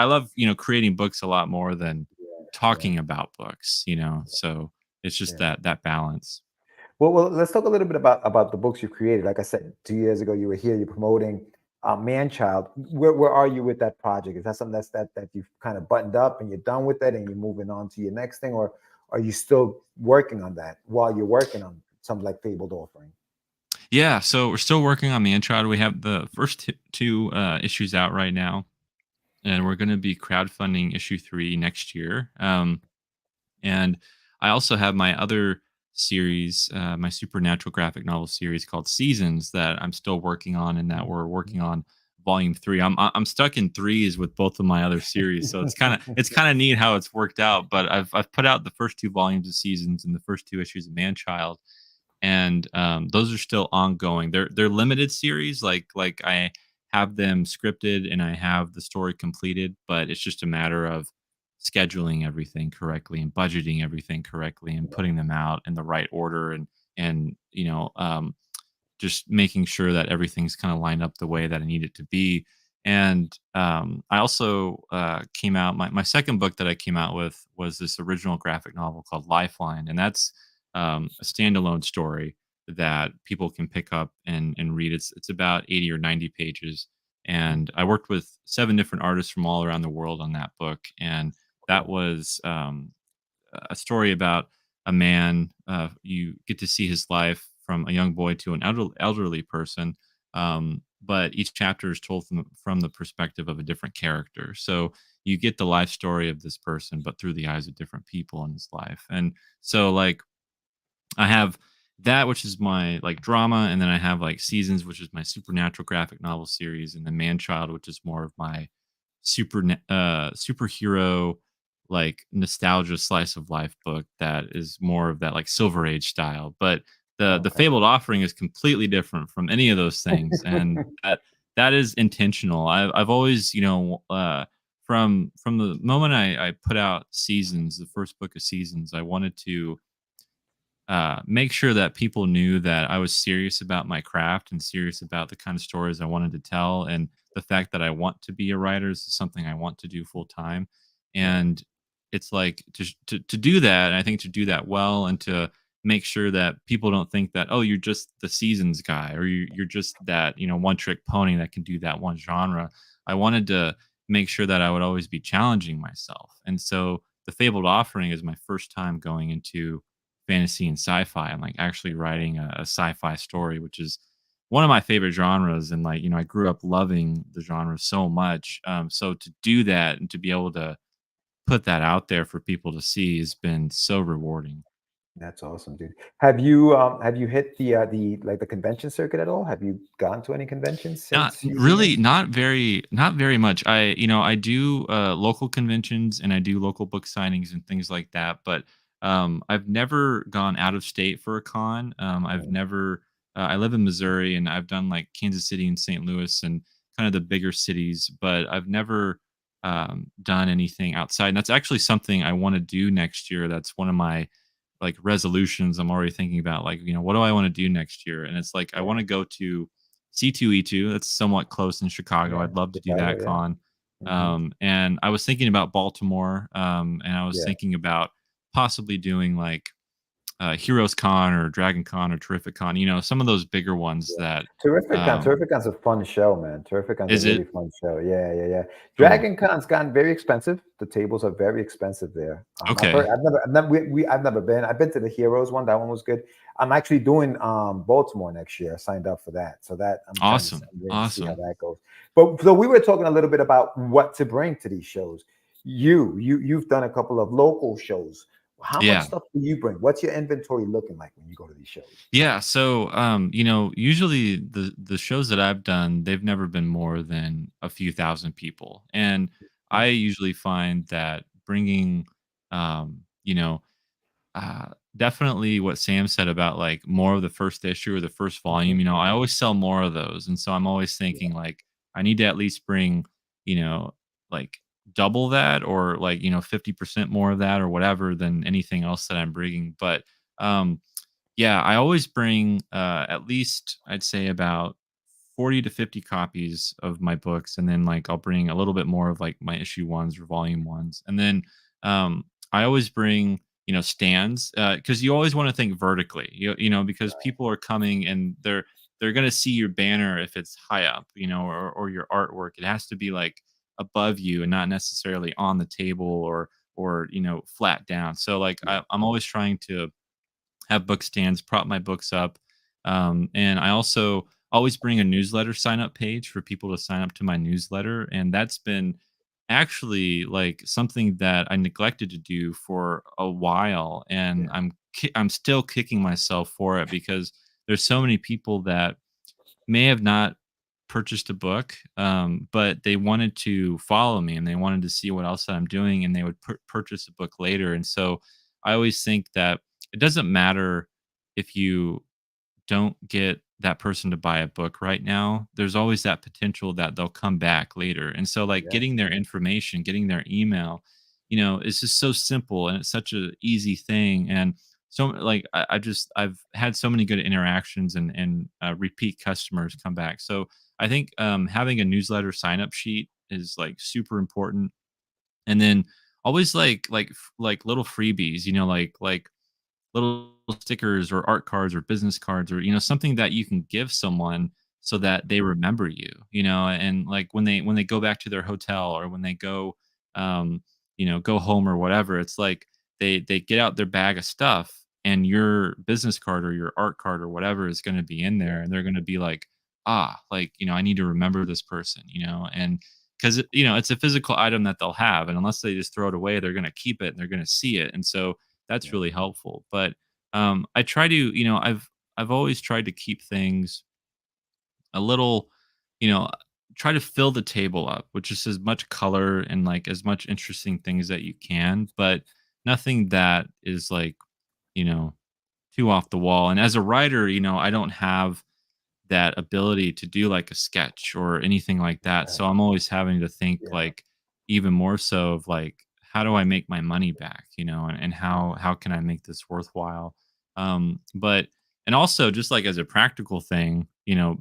creating books a lot more than Yeah. talking about books. So it's just Yeah. that balance. Well, let's talk a little bit about the books you created. Like I said, 2 years ago, you were here. You're promoting Man-Child. Where are you with that project? Is that something that you've kind of buttoned up and you're done with it and you're moving on to your next thing, or are you still working on that while you're working on something like Fabled Offering? Yeah, so we're still working on the intro. We have the first two issues out right now, and we're going to be crowdfunding issue 3 next year. And I also have my other series, my supernatural graphic novel series called Seasons, that I'm still working on, and that we're working on volume 3. I'm stuck in threes with both of my other series, so it's kind of neat how it's worked out. But I've put out the first 2 volumes of Seasons and the first 2 issues of Manchild, and those are still ongoing. They're limited series, like I have them scripted and I have the story completed, but it's just a matter of scheduling everything correctly and budgeting everything correctly and putting them out in the right order, and just making sure that everything's kind of lined up the way that I need it to be. And I also came out, my second book that I came out with was this original graphic novel called Lifeline. And that's a standalone story that people can pick up and read. It's about 80 or 90 pages. And I worked with 7 different artists from all around the world on that book. And that was a story about a man. You get to see his life from a young boy to an elderly person, but each chapter is told from the perspective of a different character. So you get the life story of this person, but through the eyes of different people in his life. And so, like, I have that, which is my like drama, and then I have like Seasons, which is my supernatural graphic novel series, and then Manchild, which is more of my superhero, like, nostalgia slice of life book that is more of that like Silver Age style. But the Okay. Fabled Offering is completely different from any of those things, and that is intentional. I've always, from the moment I put out Seasons, the first book of Seasons, I wanted to make sure that people knew that I was serious about my craft and serious about the kind of stories I wanted to tell. And the fact that I want to be a writer is something I want to do full time. Right. And it's like to do that, and I think to do that well, and to make sure that people don't think that, oh, you're just the Seasons guy, or you're just that, one trick pony that can do that one genre. I wanted to make sure that I would always be challenging myself. And so the Fabled Offering is my first time going into fantasy and sci-fi. I'm like actually writing a sci-fi story, which is one of my favorite genres. And like, I grew up loving the genre so much. So to do that and to be able to put that out there for people to see has been so rewarding. That's awesome, dude. Have you hit the like the convention circuit at all? Have you gone to any conventions Not since you really, began? not very much. I do local conventions, and I do local book signings and things like that. But I've never gone out of state for a con. I've Mm, never. I live in Missouri, and I've done like Kansas City and St. Louis and kind of the bigger cities. But I've never done anything outside. And that's actually something I want to do next year. That's one of my like resolutions. I'm already thinking about, like, what do I want to do next year? And it's like I yeah, want to go to C2E2. That's somewhat close in Chicago. yeah, I'd love to do Chicago, that yeah. con. Hmm. And I was thinking about Baltimore, and I was Yeah. thinking about possibly doing like Heroes Con or Dragon Con or Terrific Con. Some of those bigger ones that Terrific Con's a fun show, man. Terrific Con's a is it really fun show. Yeah, yeah, yeah. cool. Dragon Con's gotten very expensive. The tables are very expensive there. I've Okay, heard. I've never been. I've been to the Heroes one. That one was good. I'm actually doing Baltimore next year. I signed up for that, so that awesome, I'm waiting to see how awesome. that goes. But so we were talking a little bit about what to bring to these shows. You've done a couple of local shows. How much Yeah. stuff do you bring? What's your inventory looking like when you go to these shows? Yeah, so usually the shows that I've done, they've never been more than a few thousand people. And I usually find that bringing um, you know, definitely what Sam said about like more of the first issue or the first volume, Mhm. I always sell more of those. And so I'm always thinking like I need to at least bring, you know, like double that, or like, 50% more of that or whatever than anything else that I'm bringing. But um yeah, I always bring at least, I'd say, about 40 to 50 copies of my books, and then like I'll bring a little bit more of like my issue ones or volume ones. And then I always bring, stands, because you always want to think vertically, because people are coming and they're going to see your banner if it's high up, or your artwork. It has to be like above you and not necessarily on the table, or flat down. So like I'm always trying to have book stands, prop my books up. And I also always bring a newsletter sign up page for people to sign up to my newsletter. And that's been actually like something that I neglected to do for a while, and Yeah. I'm still kicking myself for it because there's so many people that may have not purchased a book, but they wanted to follow me and they wanted to see what else that I'm doing, and they would purchase a book later. And so I always think that it doesn't matter if you don't get that person to buy a book right now, there's always that potential that they'll come back later. And so like Yeah. getting their information, getting their email, you know, it's just so simple and it's such a easy thing. And so like I've had so many good interactions and repeat customers come back. So I think having a newsletter sign up sheet is like super important. And then always like little freebies, you know, like little stickers or art cards or business cards or, you know, something that you can give someone so that they remember you, you know, and like when they go back to their hotel or when they go um you know, go home or whatever, it's like they get out their bag of stuff and your business card or your art card or whatever is going to be in there, and they're going to be like, ah, like, you know, I need to remember this person, you know. And because you know, it's a physical item that they'll have, and unless they just throw it away, they're going to keep it and they're going to see it. And so that's Yeah. really helpful. But I try to, you know, I've always tried to keep things a little, you know, try to fill the table up with just as much color and like as much interesting things that you can, but nothing that is like, you know, too off the wall. And as a writer, you know, I don't have that ability to do like a sketch or anything like that. Yeah. So I'm always having to think Yeah. like even more so of like, how do I make my money back, you know, and how can I make this worthwhile? But and also just like as a practical thing, you know,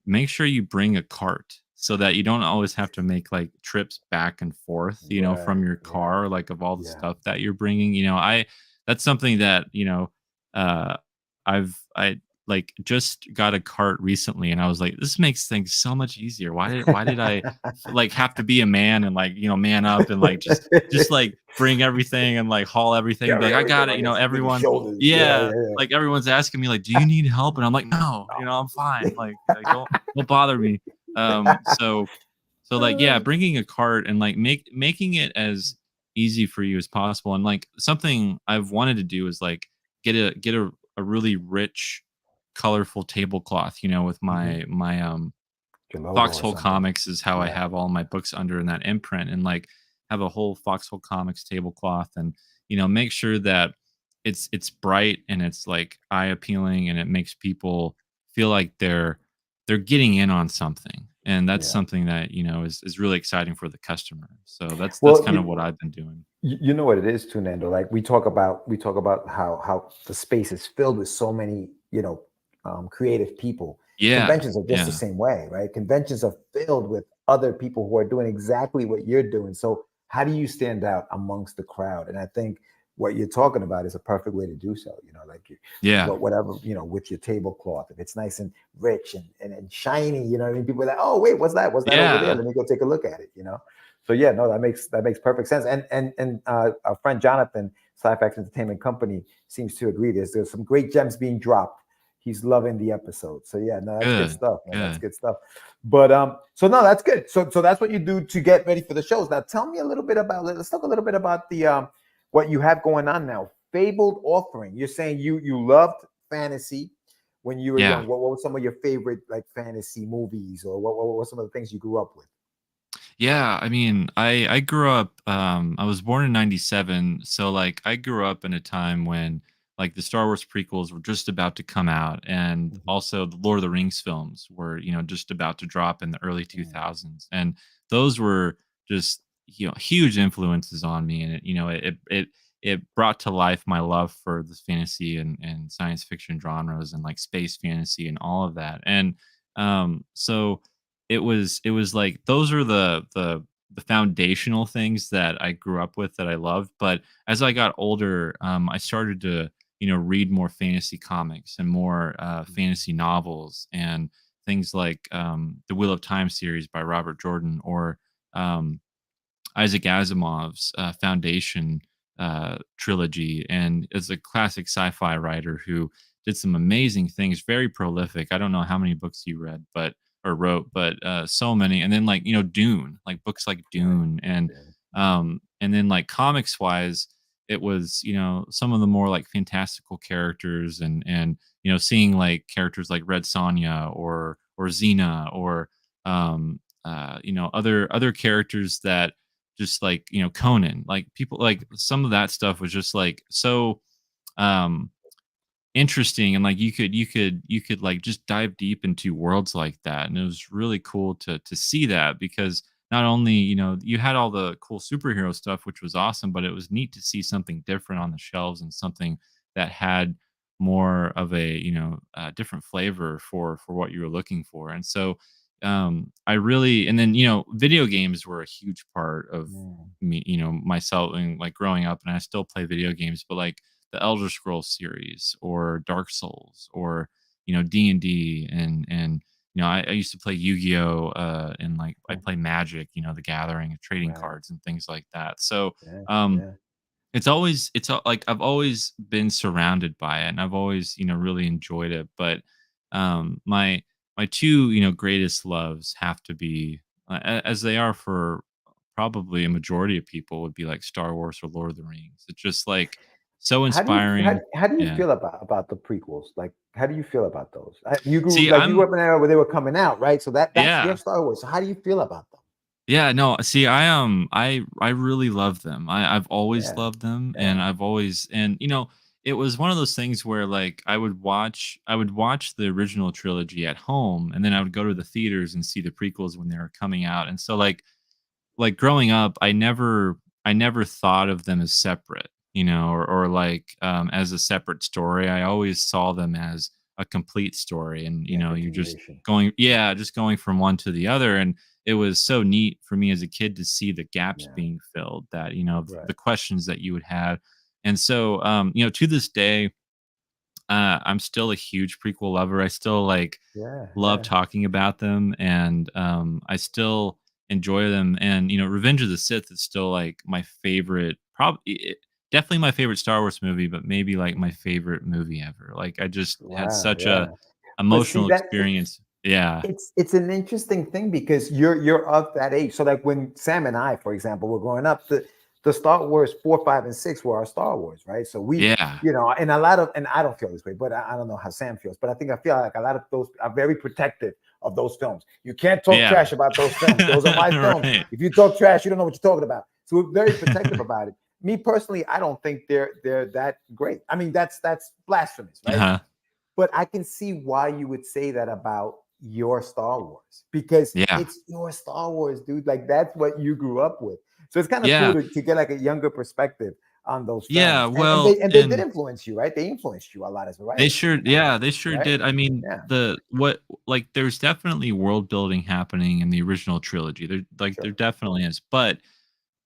make sure you bring a cart so that you don't always have to make like trips back and forth, you know, from Right. your Yeah. car, like of all the Yeah. stuff that you're bringing. You know, I that's something that, you know, uh I like just got a cart recently and I was like, this makes things so much easier. Why did I like have to be a man and like, you know, man up and like just like bring everything and like haul everything and be Carry like, I everything got it. on You know, your everyone, shoulders. Yeah. yeah, Yeah. like everyone's asking me like, do you need help? And I'm like, no, you know, I'm fine. Like don't bother me. So like, yeah, Yeah. bringing a cart and like making it as easy for you as possible. And like something I've wanted to do is like get a really rich, colorful tablecloth, you know, with Mhm. my Your logo or Foxhole something. Comics is how I Yeah. have all my books under in that imprint, and like have a whole Foxhole Comics tablecloth, and you know, make sure that it's bright and it's like eye appealing and it makes people feel like they're getting in on something. And that's Yeah. something that, you know, is really exciting for the customer. So that's Well, kind of what I've been doing. you know what it is too, Nando. Like we talk about how the space is filled with so many, creative people. Yeah. Conventions are just the Yeah. same way, right? Conventions are filled with other people who are doing exactly what you're doing. So how do you stand out amongst the crowd? And I think what you're talking about is a perfect way to do so. Like Yeah. whatever, with your tablecloth, if it's nice and rich and shiny, you know what I mean? People are like, oh wait, what's that? What's that over there? Yeah. Let me go take a look at it. So yeah, no, that makes perfect sense. And our friend Jonathan, Sci-fi Entertainment Company, seems to agree. There's some great gems being dropped. He's loving the episode. So yeah, no, that's good Good. stuff, man. That's Good. good stuff. But so no, that's good. So that's what you do to get ready for the shows. Now tell me a little bit about. Let's talk a little bit about the what you have going on now. Fabled Offering. You're saying you loved fantasy when you were Yeah. young. What were some of your favorite like fantasy movies, or what were some of the things you grew up with? Yeah, I mean, I grew up I was born in 97, so like I grew up in a time when like the Star Wars prequels were just about to come out, and Mhm. also the Lord of the Rings films were, you know, just about to drop in the early Mm. 2000s. And those were just, you know, huge influences on me, and it brought to life my love for this fantasy and science fiction genres and like space fantasy and all of that. And so it was like those are the foundational things that I grew up with that I loved. But as I got older, I started to, you know, read more fantasy comics and more fantasy novels and things like the Wheel of Time series by Robert Jordan, or um, Isaac Asimov's Foundation trilogy, and is a classic sci-fi writer who did some amazing things, very prolific. I don't know how many books you read, but or wrote, but so many. And then like, you know, Dune, like books like Dune, and then like comics wise, it was, you know, some of the more like fantastical characters, and you know, seeing like characters like Red Sonja or Xena, or you know, other characters that just like, you know, Conan, like people, like some of that stuff was just like so um interesting, and like you could like just dive deep into worlds like that, and it was really cool to see that, because not only, you know, you had all the cool superhero stuff, which was awesome, but it was neat to see something different on the shelves, and something that had more of a, you know, different flavor for what you were looking for. And so I really, and then, you know, video games were a huge part of me, you know, myself, and like growing up, and I still play video games, but like the Elder Scrolls series, or Dark Souls, or, you know, D&D, and you know, I used to play Yu-Gi-Oh, and like I play Magic, you know, the Gathering, and trading Right. cards and things like that. So Yeah. um Yeah. like I've always been surrounded by it, and I've always, you know, really enjoyed it. But my two, you know, greatest loves have to be, as they are for probably a majority of people, would be like Star Wars or Lord of the Rings. It's just like so How do you how, inspiring. how do you Yeah. feel about the prequels? Like, how do you feel about those? You grew See, like you grew I'm up in an era where they were coming out, right? So that's your yeah. Star Wars. So how do you feel about them? Yeah, no, see, I really love them. I've always Yeah. loved them, Yeah. and I've always, and you know, it was one of those things where like I would watch the original trilogy at home, and then I would go to the theaters and see the prequels when they were coming out. And so like growing up, I never thought of them as separate, you know, or like as a separate story. I always saw them as a complete story, and you Yeah. know, you're just Continuation. going, yeah, just going from one to the other. And it was so neat for me as a kid to see the gaps Yeah. being filled, that, you know, Right. the questions that you would have. And so you know, to this day, I'm still a huge prequel lover. I still like Yeah. love Yeah. talking about them, and I still enjoy them. And you know, Revenge of the Sith is still like my favorite, probably definitely my favorite Star Wars movie, but maybe like my favorite movie ever. Like I just had Wow. such Yeah. a But see emotional that experience. Yeah, it's an interesting thing because you're of that age. So like when Sam and I, for example, were growing up, the Star Wars 4, 5, and 6 were our Star Wars, right? So we, yeah, you know, and a lot of, and I don't feel this way, but I don't know how Sam feels, but I feel like a lot of those are very protective of those films. You can't talk yeah. trash about those films. Those are my films. Right. If you talk trash, you don't know what you're talking about. So we're very protective about it. Me personally, I don't think they're that great. I mean, that's blasphemous, right? Uh-huh. But I can see why you would say that about your Star Wars, because Yeah, it's your Star Wars, dude. Like that's what you grew up with. So it's kind of cool yeah, to get like a younger perspective on those yeah. films. Well, They did and influence you, right? They influenced you a lot as a they writer, sure, yeah, they sure right? did. I mean, Yeah, there's definitely world building happening in the original trilogy. There sure. definitely is. But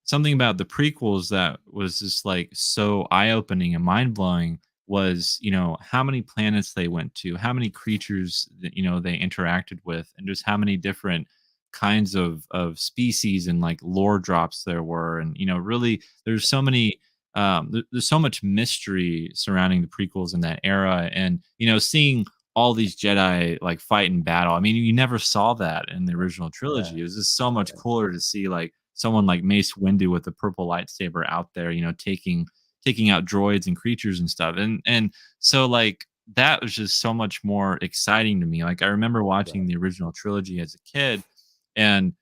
something about the prequels that was just like so eye opening and mind blowing was, you know, how many planets they went to, how many creatures that, you know, they interacted with, and just how many different kinds of species and like lore drops there were. And you know, really, there's so many there's so much mystery surrounding the prequels in that era. And you know, seeing all these Jedi like fight in battle, I mean, you never saw that in the original Right. trilogy. It was just so much Right. cooler to see like someone like Mace Windu with the purple lightsaber out there, you know, taking out droids and creatures and stuff. And so like that was just so much more exciting to me. Like I remember watching Right. the original trilogy as a kid, and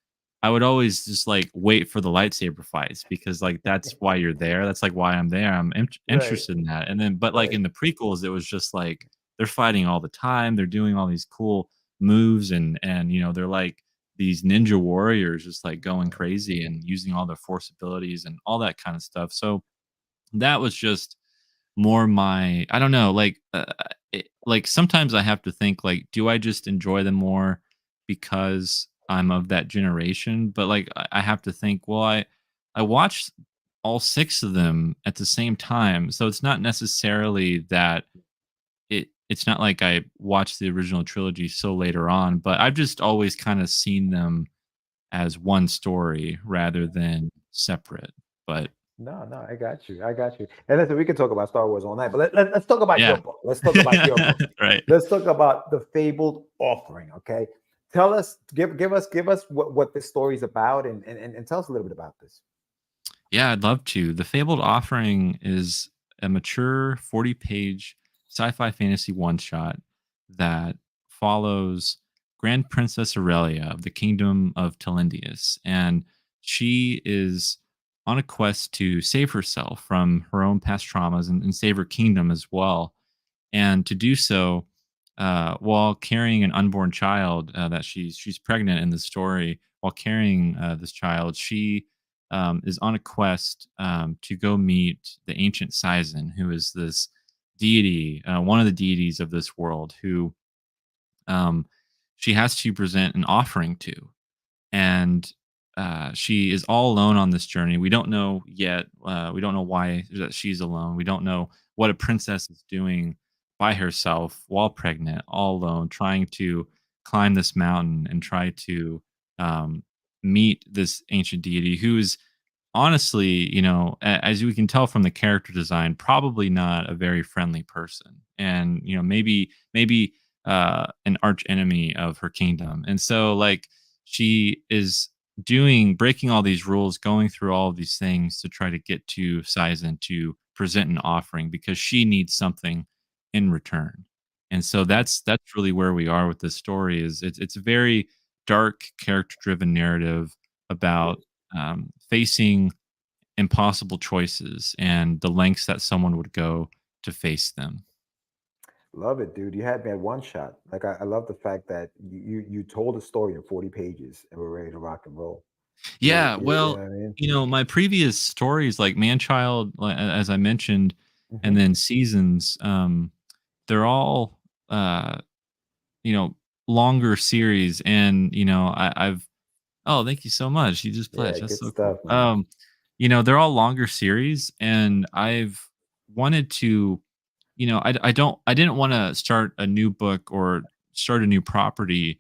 I would always just like wait for the lightsaber fights, because like that's why you're there. That's like why I'm there. I'm Right. interested in that. And then, but like Right. in the prequels, it was just like they're fighting all the time. They're doing all these cool moves, and you know, they're like these ninja warriors just like going crazy and using all their force abilities and all that kind of stuff. So that was just more my, I don't know, like like sometimes I have to think like, do I just enjoy them more because I'm of that generation? But like I have to think, well, I watched all six of them at the same time, so it's not necessarily that it's not like I watched the original trilogy so later on, but I've just always kind of seen them as one story rather than separate. But No, no, I got you. I got you. And listen, we can talk about Star Wars all night, but let's talk about your yeah. book. Let's talk about your book. Right. Let's talk about the Fabled offering. Okay. tell us, give us what this story is about, and tell us a little bit about this. Yeah, I'd love to. The Fabled Offering is a mature 40-page sci-fi fantasy one-shot that follows Grand Princess Aurelia of the Kingdom of Telindius, and she is on a quest to save herself from her own past traumas and save her kingdom as well. And to do so, while carrying an unborn child that she's pregnant in the story, while carrying this child, she is on a quest to go meet the ancient Sizen, who is this deity, one of the deities of this world, who um, she has to present an offering to. And she is all alone on this journey. We don't know yet. We don't know why that she's alone. We don't know what a princess is doing by herself while pregnant, all alone, trying to climb this mountain and try to um, meet this ancient deity who is honestly, as we can tell from the character design, probably not a very friendly person, and maybe an arch enemy of her kingdom. And so, like, she is breaking all these rules, going through all of these things to try to get to Sizen to present an offering because she needs something in return. And so that's really where we are with this story. Is it's a very dark, character driven narrative about facing impossible choices and the lengths that someone would go to face them. Love it, dude. You had me at one shot. Like I love the fact that you told a story in 40 pages and we're ready to rock and roll. Yeah, You know well, what I mean? my previous stories like Manchild, as I mentioned, and Mhm. then Seasons, they're all you know, longer series, and I've oh, thank you so much. You just Yeah, pledged. That's good so cool. stuff, man. They're all longer series, and I've wanted to, I didn't want to start a new book or start a new property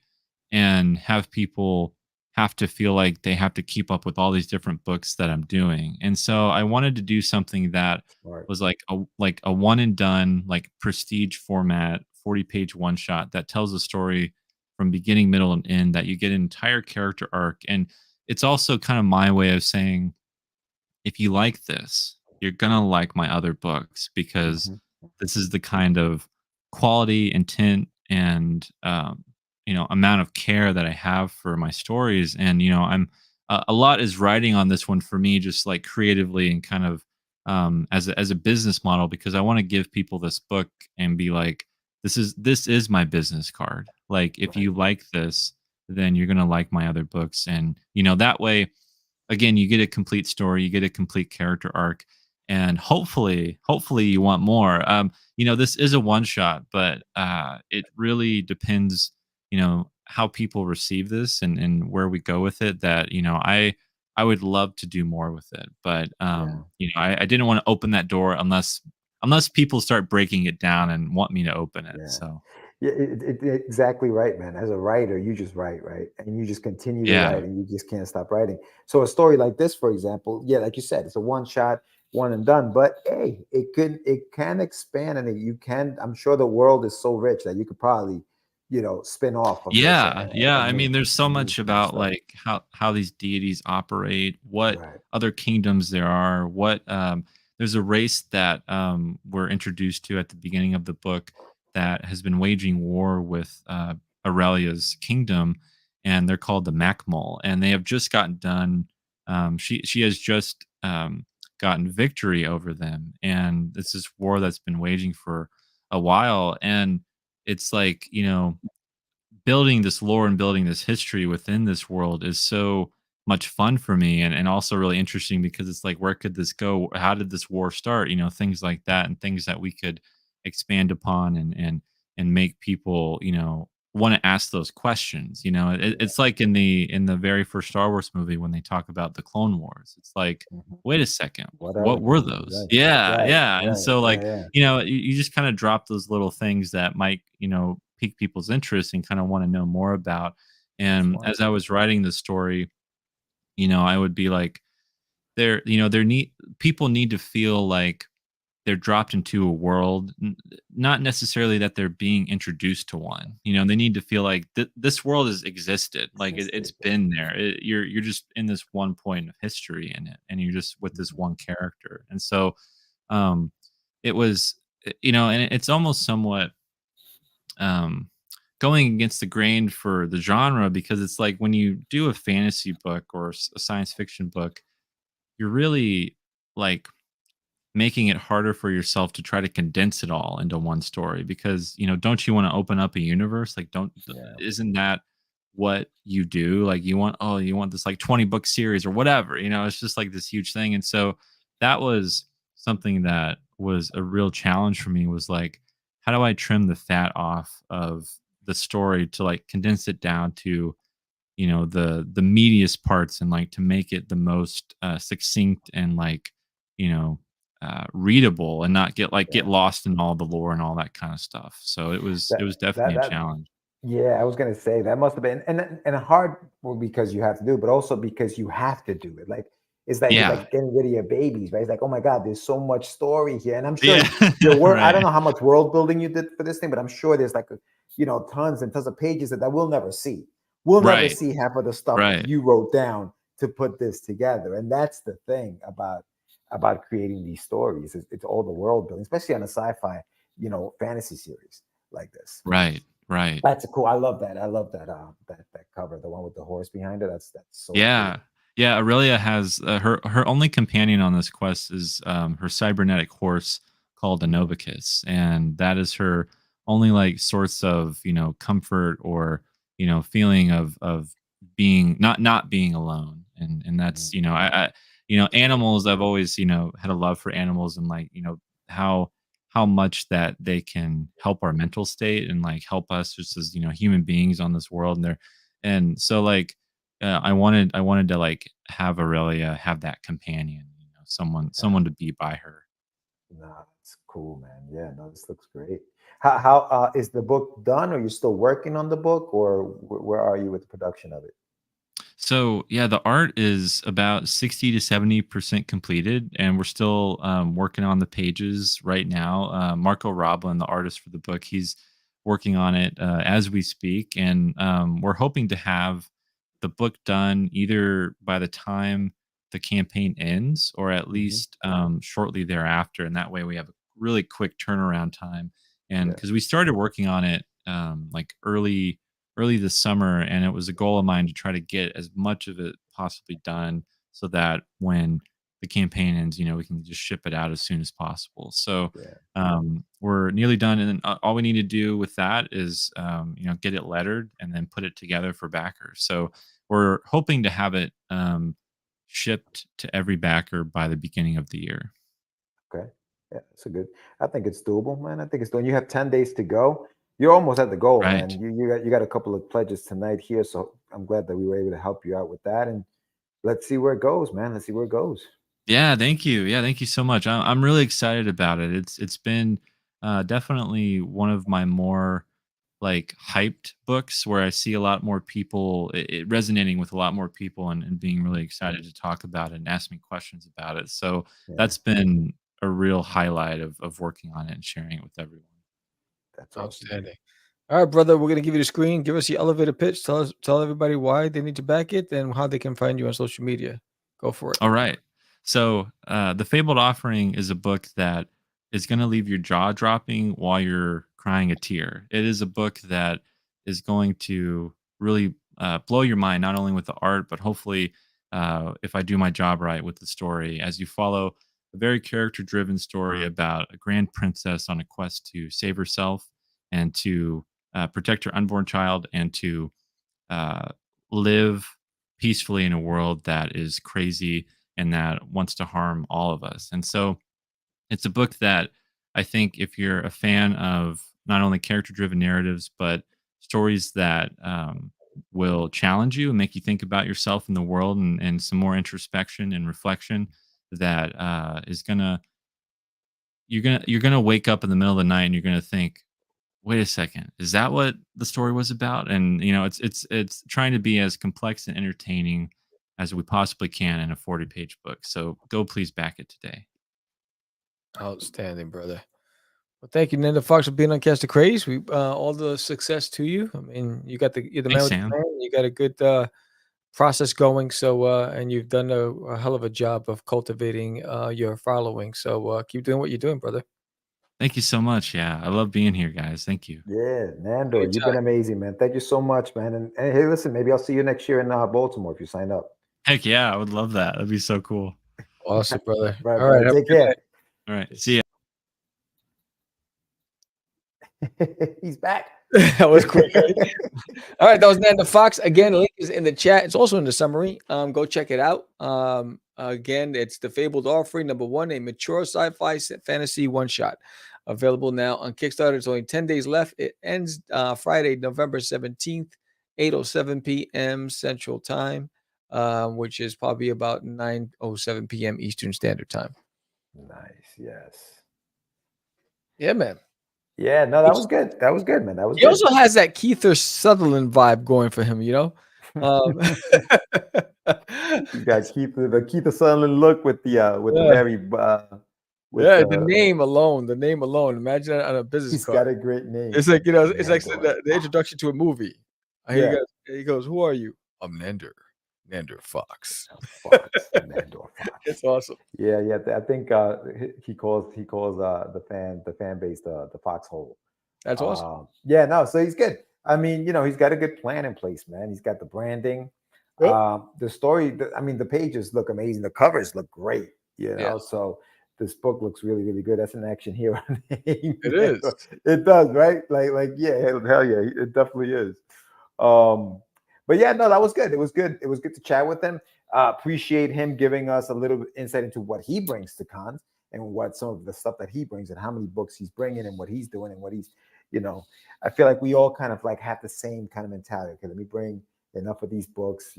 and have people have to feel like they have to keep up with all these different books that I'm doing. And so I wanted to do something that Smart. was like a one and done, like prestige format, 40-page one shot that tells a story from beginning, middle, and end, that you get an entire character arc. And it's also kind of my way of saying, if you like this, you're gonna like my other books because Mhm. this is the kind of quality, intent, and amount of care that I have for my stories. And I'm a lot is riding on this one for me, just like creatively and kind of as a business model, because I want to give people this book and be like, this is my business card. Like, if Right. you like this, then you're gonna like my other books, and that way, again, you get a complete story, you get a complete character arc, and hopefully you want more. This is a one shot, but it really depends, how people receive this and where we go with it. That I would love to do more with it, but Yeah. I didn't want to open that door unless people start breaking it down and want me to open it. Yeah. So Yeah, exactly right, man. As a writer, you just write, right? And you just continue to yeah, write and you just can't stop writing. So a story like this, for example, yeah, like you said, it's a one shot, one and done. But hey, it can expand and you can, I'm sure the world is so rich that you could probably, spin off of this yeah. and I make mean, there's so and do much more about stuff. like how these deities operate, what Right. other kingdoms there are, what there's a race that we're introduced to at the beginning of the book that has been waging war with Aurelia's kingdom, and they're called the Macmul, and they have just gotten done. She has just gotten victory over them, and this is war that's been waging for a while, and it's like, building this lore and building this history within this world is so much fun for me, and also really interesting because it's like, where could this go? How did this war start? Things like that, and things that we could expand upon and make people, want to ask those questions. It's like in the very first Star Wars movie when they talk about the Clone Wars. It's like, Mhm. wait a second, What are the what were clones? those? Right. Yeah, Right. yeah. And Right. so, Yeah. like, Yeah. you just kind of drop those little things that might, pique people's interest and kind of want to know more about. And Smart. as I was writing the story, I would be like, there need people need to feel like they're dropped into a world, not necessarily that they're being introduced to one. You know, they need to feel like this world has existed, like it's Existed. been there. You're just in this one point of history in it, and you're just with this one character. And so, um, it was, you know, and it's almost somewhat um, going against the grain for the genre, because it's like when you do a fantasy book or a science fiction book, you're really like making it harder for yourself to try to condense it all into one story, because you know, don't you want to open up a universe? Like, don't Yeah. isn't that what you do? Like, you want, oh, you want this like 20 book series or whatever, you know, it's just like this huge thing. And so that was something that was a real challenge for me, was like, how do I trim the fat off of the story to like condense it down to, you know, the meatiest parts, and like to make it the most succinct and like, you know, readable, and not get Yeah. lost in all the lore and all that kind of stuff. So it That was definitely that a that challenge. Yeah, I was gonna say that must have been and hard, well, because you have to do it, but also because you have to do it. Like it's Yeah. like getting rid of your babies, right? It's like, oh my God, there's so much story here. And I'm sure Yeah. your work, I don't Right. know how much world building you did for this thing, but I'm sure there's like tons and tons of pages that we'll never see. We'll never Right. see half of the stuff that Right. you wrote down to put this together. And that's the thing about creating these stories. It's all the world building, especially on a sci-fi, fantasy series like this. Right. Right. That's a cool. I love that. I love that. That cover, the one with the horse behind it. That's so Yeah. cool. Yeah, Aurelia has her only companion on this quest is her cybernetic horse called Mhm. Anovicus, and that is her only like source of, you know, comfort, or you know, feeling of being not being alone. And that's, Mhm. you know, I you know, animals, I've always, you know, had a love for animals, and like, you know, how how much that they can help our mental state, and like help us just as, you know, human beings on this world. And they're, and so like, I wanted to like have Aurelia have that companion, you know, Yeah. someone to be by her. No, it's cool, man. Yeah, no, this looks great. How is the book done? Are you still working on the book, or where are you with the production of it? So yeah, the art is about 60 to 70% completed, and we're still working on the pages right now. Marco Roblin, the artist for the book, he's working on it as we speak, and we're hoping to have the book done either by the time the campaign ends, or at Hmm. least shortly thereafter. And that way, we have a really quick turnaround time. And Yeah. because we started working on it like early this summer, and it was a goal of mine to try to get as much of it possibly done, so that when the campaign ends, you know, we can just ship it out as soon as possible. So Yeah. we're nearly done, and then all we need to do with that is, you know, get it lettered and then put it together for backers. So we're hoping to have it shipped to every backer by the beginning of the year. Okay. Yeah, it's a good. I think it's doable, man. I think it's doing. You have 10 days to go. You're almost at the goal, Right. man. You got a couple of pledges tonight here, so I'm glad that we were able to help you out with that. And let's see where it goes, man. Let's see where it goes. Yeah, thank you. Yeah, thank you so much. I'm really excited about it. It's been definitely one of my more like hyped books, where I see a lot more people, it resonating with a lot more people, and being really excited to talk about it and ask me questions about it. So Yeah, that's been a real highlight of working on it and sharing it with everyone. that's awesome, man. Outstanding. All right, brother, we're gonna give you the screen. Give us the elevator pitch. Tell everybody why they need to back it and how they can find you on social media. Go for it. All right. So, The Fabled Offering is a book that is going to leave your jaw dropping while you're crying a tear. It is a book that is going to really blow your mind, not only with the art, but hopefully, if I do my job right, with the story, as you follow a very character driven story about a grand princess on a quest to save herself, and to protect her unborn child, and to uh, live peacefully in a world that is crazy and that wants to harm all of us. And so it's a book that I think, if you're a fan of not only character driven narratives, but stories that will challenge you and make you think about yourself in the world, and some more introspection and reflection, that is gonna you're gonna wake up in the middle of the night, and you're gonna think, wait a second, is that what the story was about? And you know, it's trying to be as complex and entertaining as we possibly can in a 40-page book. So go please back it today. Outstanding, brother. Well, thank you, Nanda Fox, for being on Catch the Craze. We all the success to you. I mean, you're the man Thanks, with the Sam. plan. You got a good process going. So, and you've done a hell of a job of cultivating your following. So, keep doing what you're doing, brother. Thank you so much. Yeah, I love being here, guys. Thank you. Yeah, Nando, you've Anytime. been amazing, man. Thank you so much, man. And hey, listen, maybe I'll see you next year in Baltimore if you sign up. Heck yeah, I would love that. That'd be so cool. Awesome, brother. Right, All right, brother. have a Take good care. night. All right, see ya. He's back. That was quick. Right? All right, that was Nanda Fox. Again, link is in the chat. It's also in the summary. Go check it out. Again, it's the Fabled Offering #1, a mature sci-fi fantasy one-shot. Available now on Kickstarter. It's only 10 days left. It ends Friday, November 17th, 8:07 p.m. Central Time, which is probably about 9:07 p.m. Eastern Standard Time. Nice. Yes. Yeah, man. Yeah, no, that was good. That was good, man. That was He good. also has that Keith Sutherland vibe going for him, you know? You got Keith Sutherland look with the Yeah. very Yeah, the name alone. Imagine that on a business he's card. got a great name. It's like, it's like Nando. the introduction to a movie. Yeah. He goes, "Who are you?" I'm Nander Fox. Fox, Nando Fox. It's awesome. Yeah. I think he calls the fan base the foxhole. That's awesome. Yeah, no, so he's good. I mean, he's got a good plan in place, man. He's got the branding. Yep. The story, the pages look amazing. The covers look great, Yeah. So this book looks really, really good. That's an action hero name. It is. It does, right? Like, yeah, hell yeah, it definitely is. But yeah, no, that was good. It was good. It was good to chat with him. Appreciate him giving us a little insight into what he brings to cons and what some of the stuff that he brings and how many books he's bringing and what he's doing and what he's, I feel like we all kind of like have the same kind of mentality. Okay, let me bring enough of these books.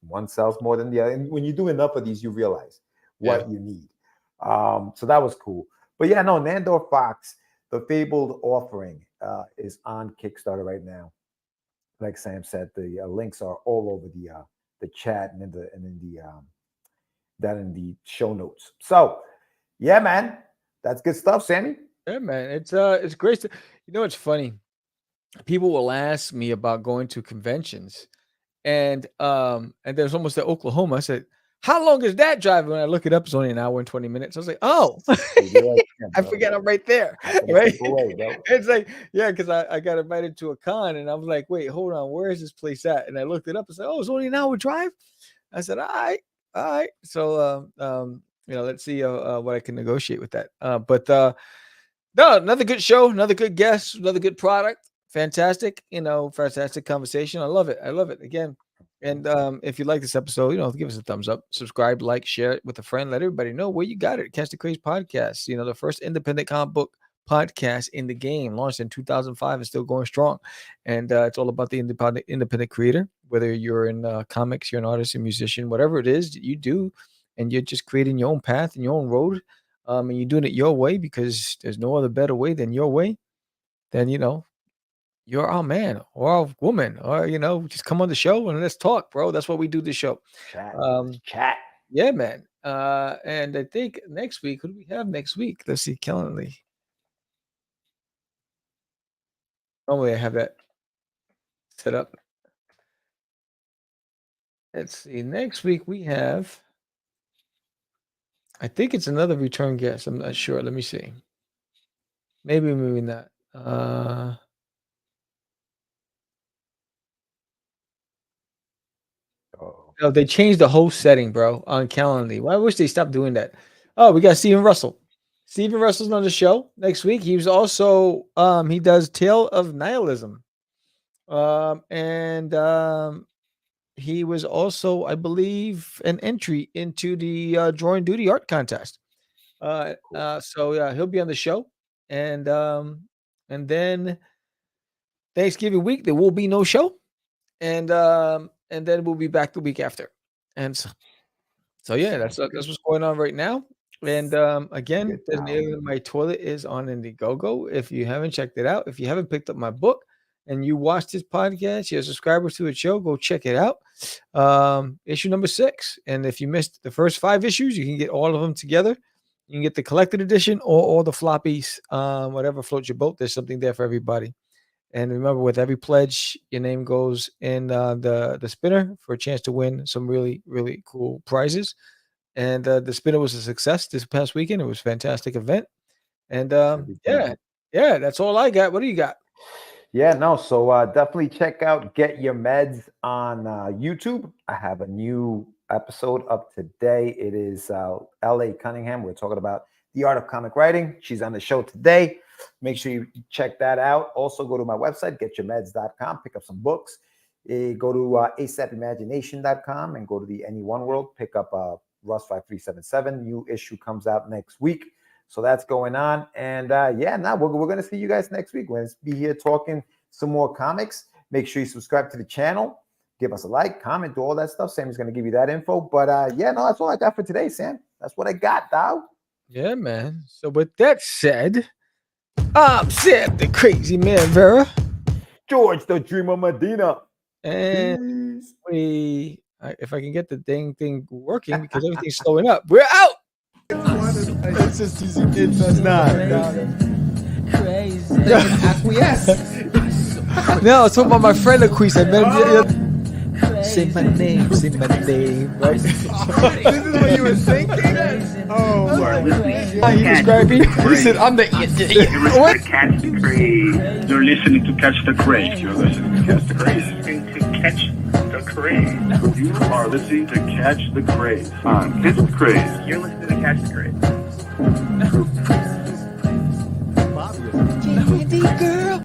One sells more than the other. And when you do enough of these, you realize what you need. So that was cool. But yeah, no, Nando Fox, the Fabled Offering is on Kickstarter right now. Like Sam said, the links are all over the chat and in the show notes. So yeah, man, that's good stuff, Sammy. Yeah, man. It's great. It's funny. People will ask me about going to conventions, and there's almost at Oklahoma. I said, "How long is that drive?" When I look it up, it's only an hour and 20 minutes. I was like, "Oh, I forget I'm right there." Right? It's like, yeah, because I got invited to a con, and I was like, "Wait, hold on, where is this place at?" And I looked it up and said, "Oh, it's only an hour drive." I said, "All right." So, let's see what I can negotiate with that. But no, another good show, another good guest, another good product. Fantastic, fantastic conversation. I love it. Again. And if you like this episode, give us a thumbs up, subscribe, like, share it with a friend, let everybody know where you got it. Catch the Craze podcast, the first independent comic book podcast in the game, launched in 2005 and still going strong. And it's all about the independent creator, whether you're in comics, you're an artist, a musician, whatever it is that you do, and you're just creating your own path and your own road, and you're doing it your way because there's no other better way than your way, then, you're our man or our woman, or just come on the show and let's talk, bro. That's what we do this show. Chat. Yeah, man. And I think next week, who do we have next week? Let's see, Calendly. Normally I have that set up. Let's see. Next week we have, I think it's another return guest. I'm not sure. Let me see. Maybe not. No, they changed the whole setting, bro, on Calendly. Well, I wish they stopped doing that. Oh, we got Stephen Russell. Stephen Russell's on the show next week. He was also he does Tale of Nihilism. He was also, I believe, an entry into the Drawing Duty Art Contest. So yeah, he'll be on the show. And then Thanksgiving week, there will be no show. And then we'll be back the week after. And so yeah, that's what's going on right now. And again, There's an Alien in My Toilet is on Indiegogo. If you haven't checked it out, if you haven't picked up my book and you watch this podcast, you're a subscriber to the show, go check it out. Issue number 6. And if you missed the first 5 issues, you can get all of them together. You can get the collected edition or the floppies, whatever floats your boat. There's something there for everybody. And remember, with every pledge, your name goes in the spinner for a chance to win some really, really cool prizes. And the spinner was a success this past weekend. It was a fantastic event. And yeah, that's all I got. What do you got? Yeah, no. So definitely check out Get Your Meds on YouTube. I have a new episode up today. It is L.A. Cunningham. We're talking about the art of comic writing. She's on the show today. Make sure you check that out. Also, go to my website, getyourmeds.com. Pick up some books. Go to asapimagination.com and go to the Any One World. Pick up Rust 5377. New issue comes out next week. So that's going on. And now we're going to see you guys next week. We're going to be here talking some more comics. Make sure you subscribe to the channel. Give us a like, comment, do all that stuff. Sam's going to give you that info. But that's all I got for today, Sam. That's what I got, dog. Yeah, man. So with that said, I'm Sam the Crazy Man Vera. George the Dreamer Medina. And if I can get the dang thing working because everything's slowing up. We're out. It's just easy. It's not. Crazy. Acquiesce. No, I was talking about my friend Acquiesce. Say my name, right? This is what you were thinking? Oh, He described me. He said, I'm the What? Catch the Craze. You're listening to Catch the Craze. You're listening to Catch the Craze. You are listening to Catch the Craze. Catch the Craze. You're listening to Catch the Craze. Candy girl.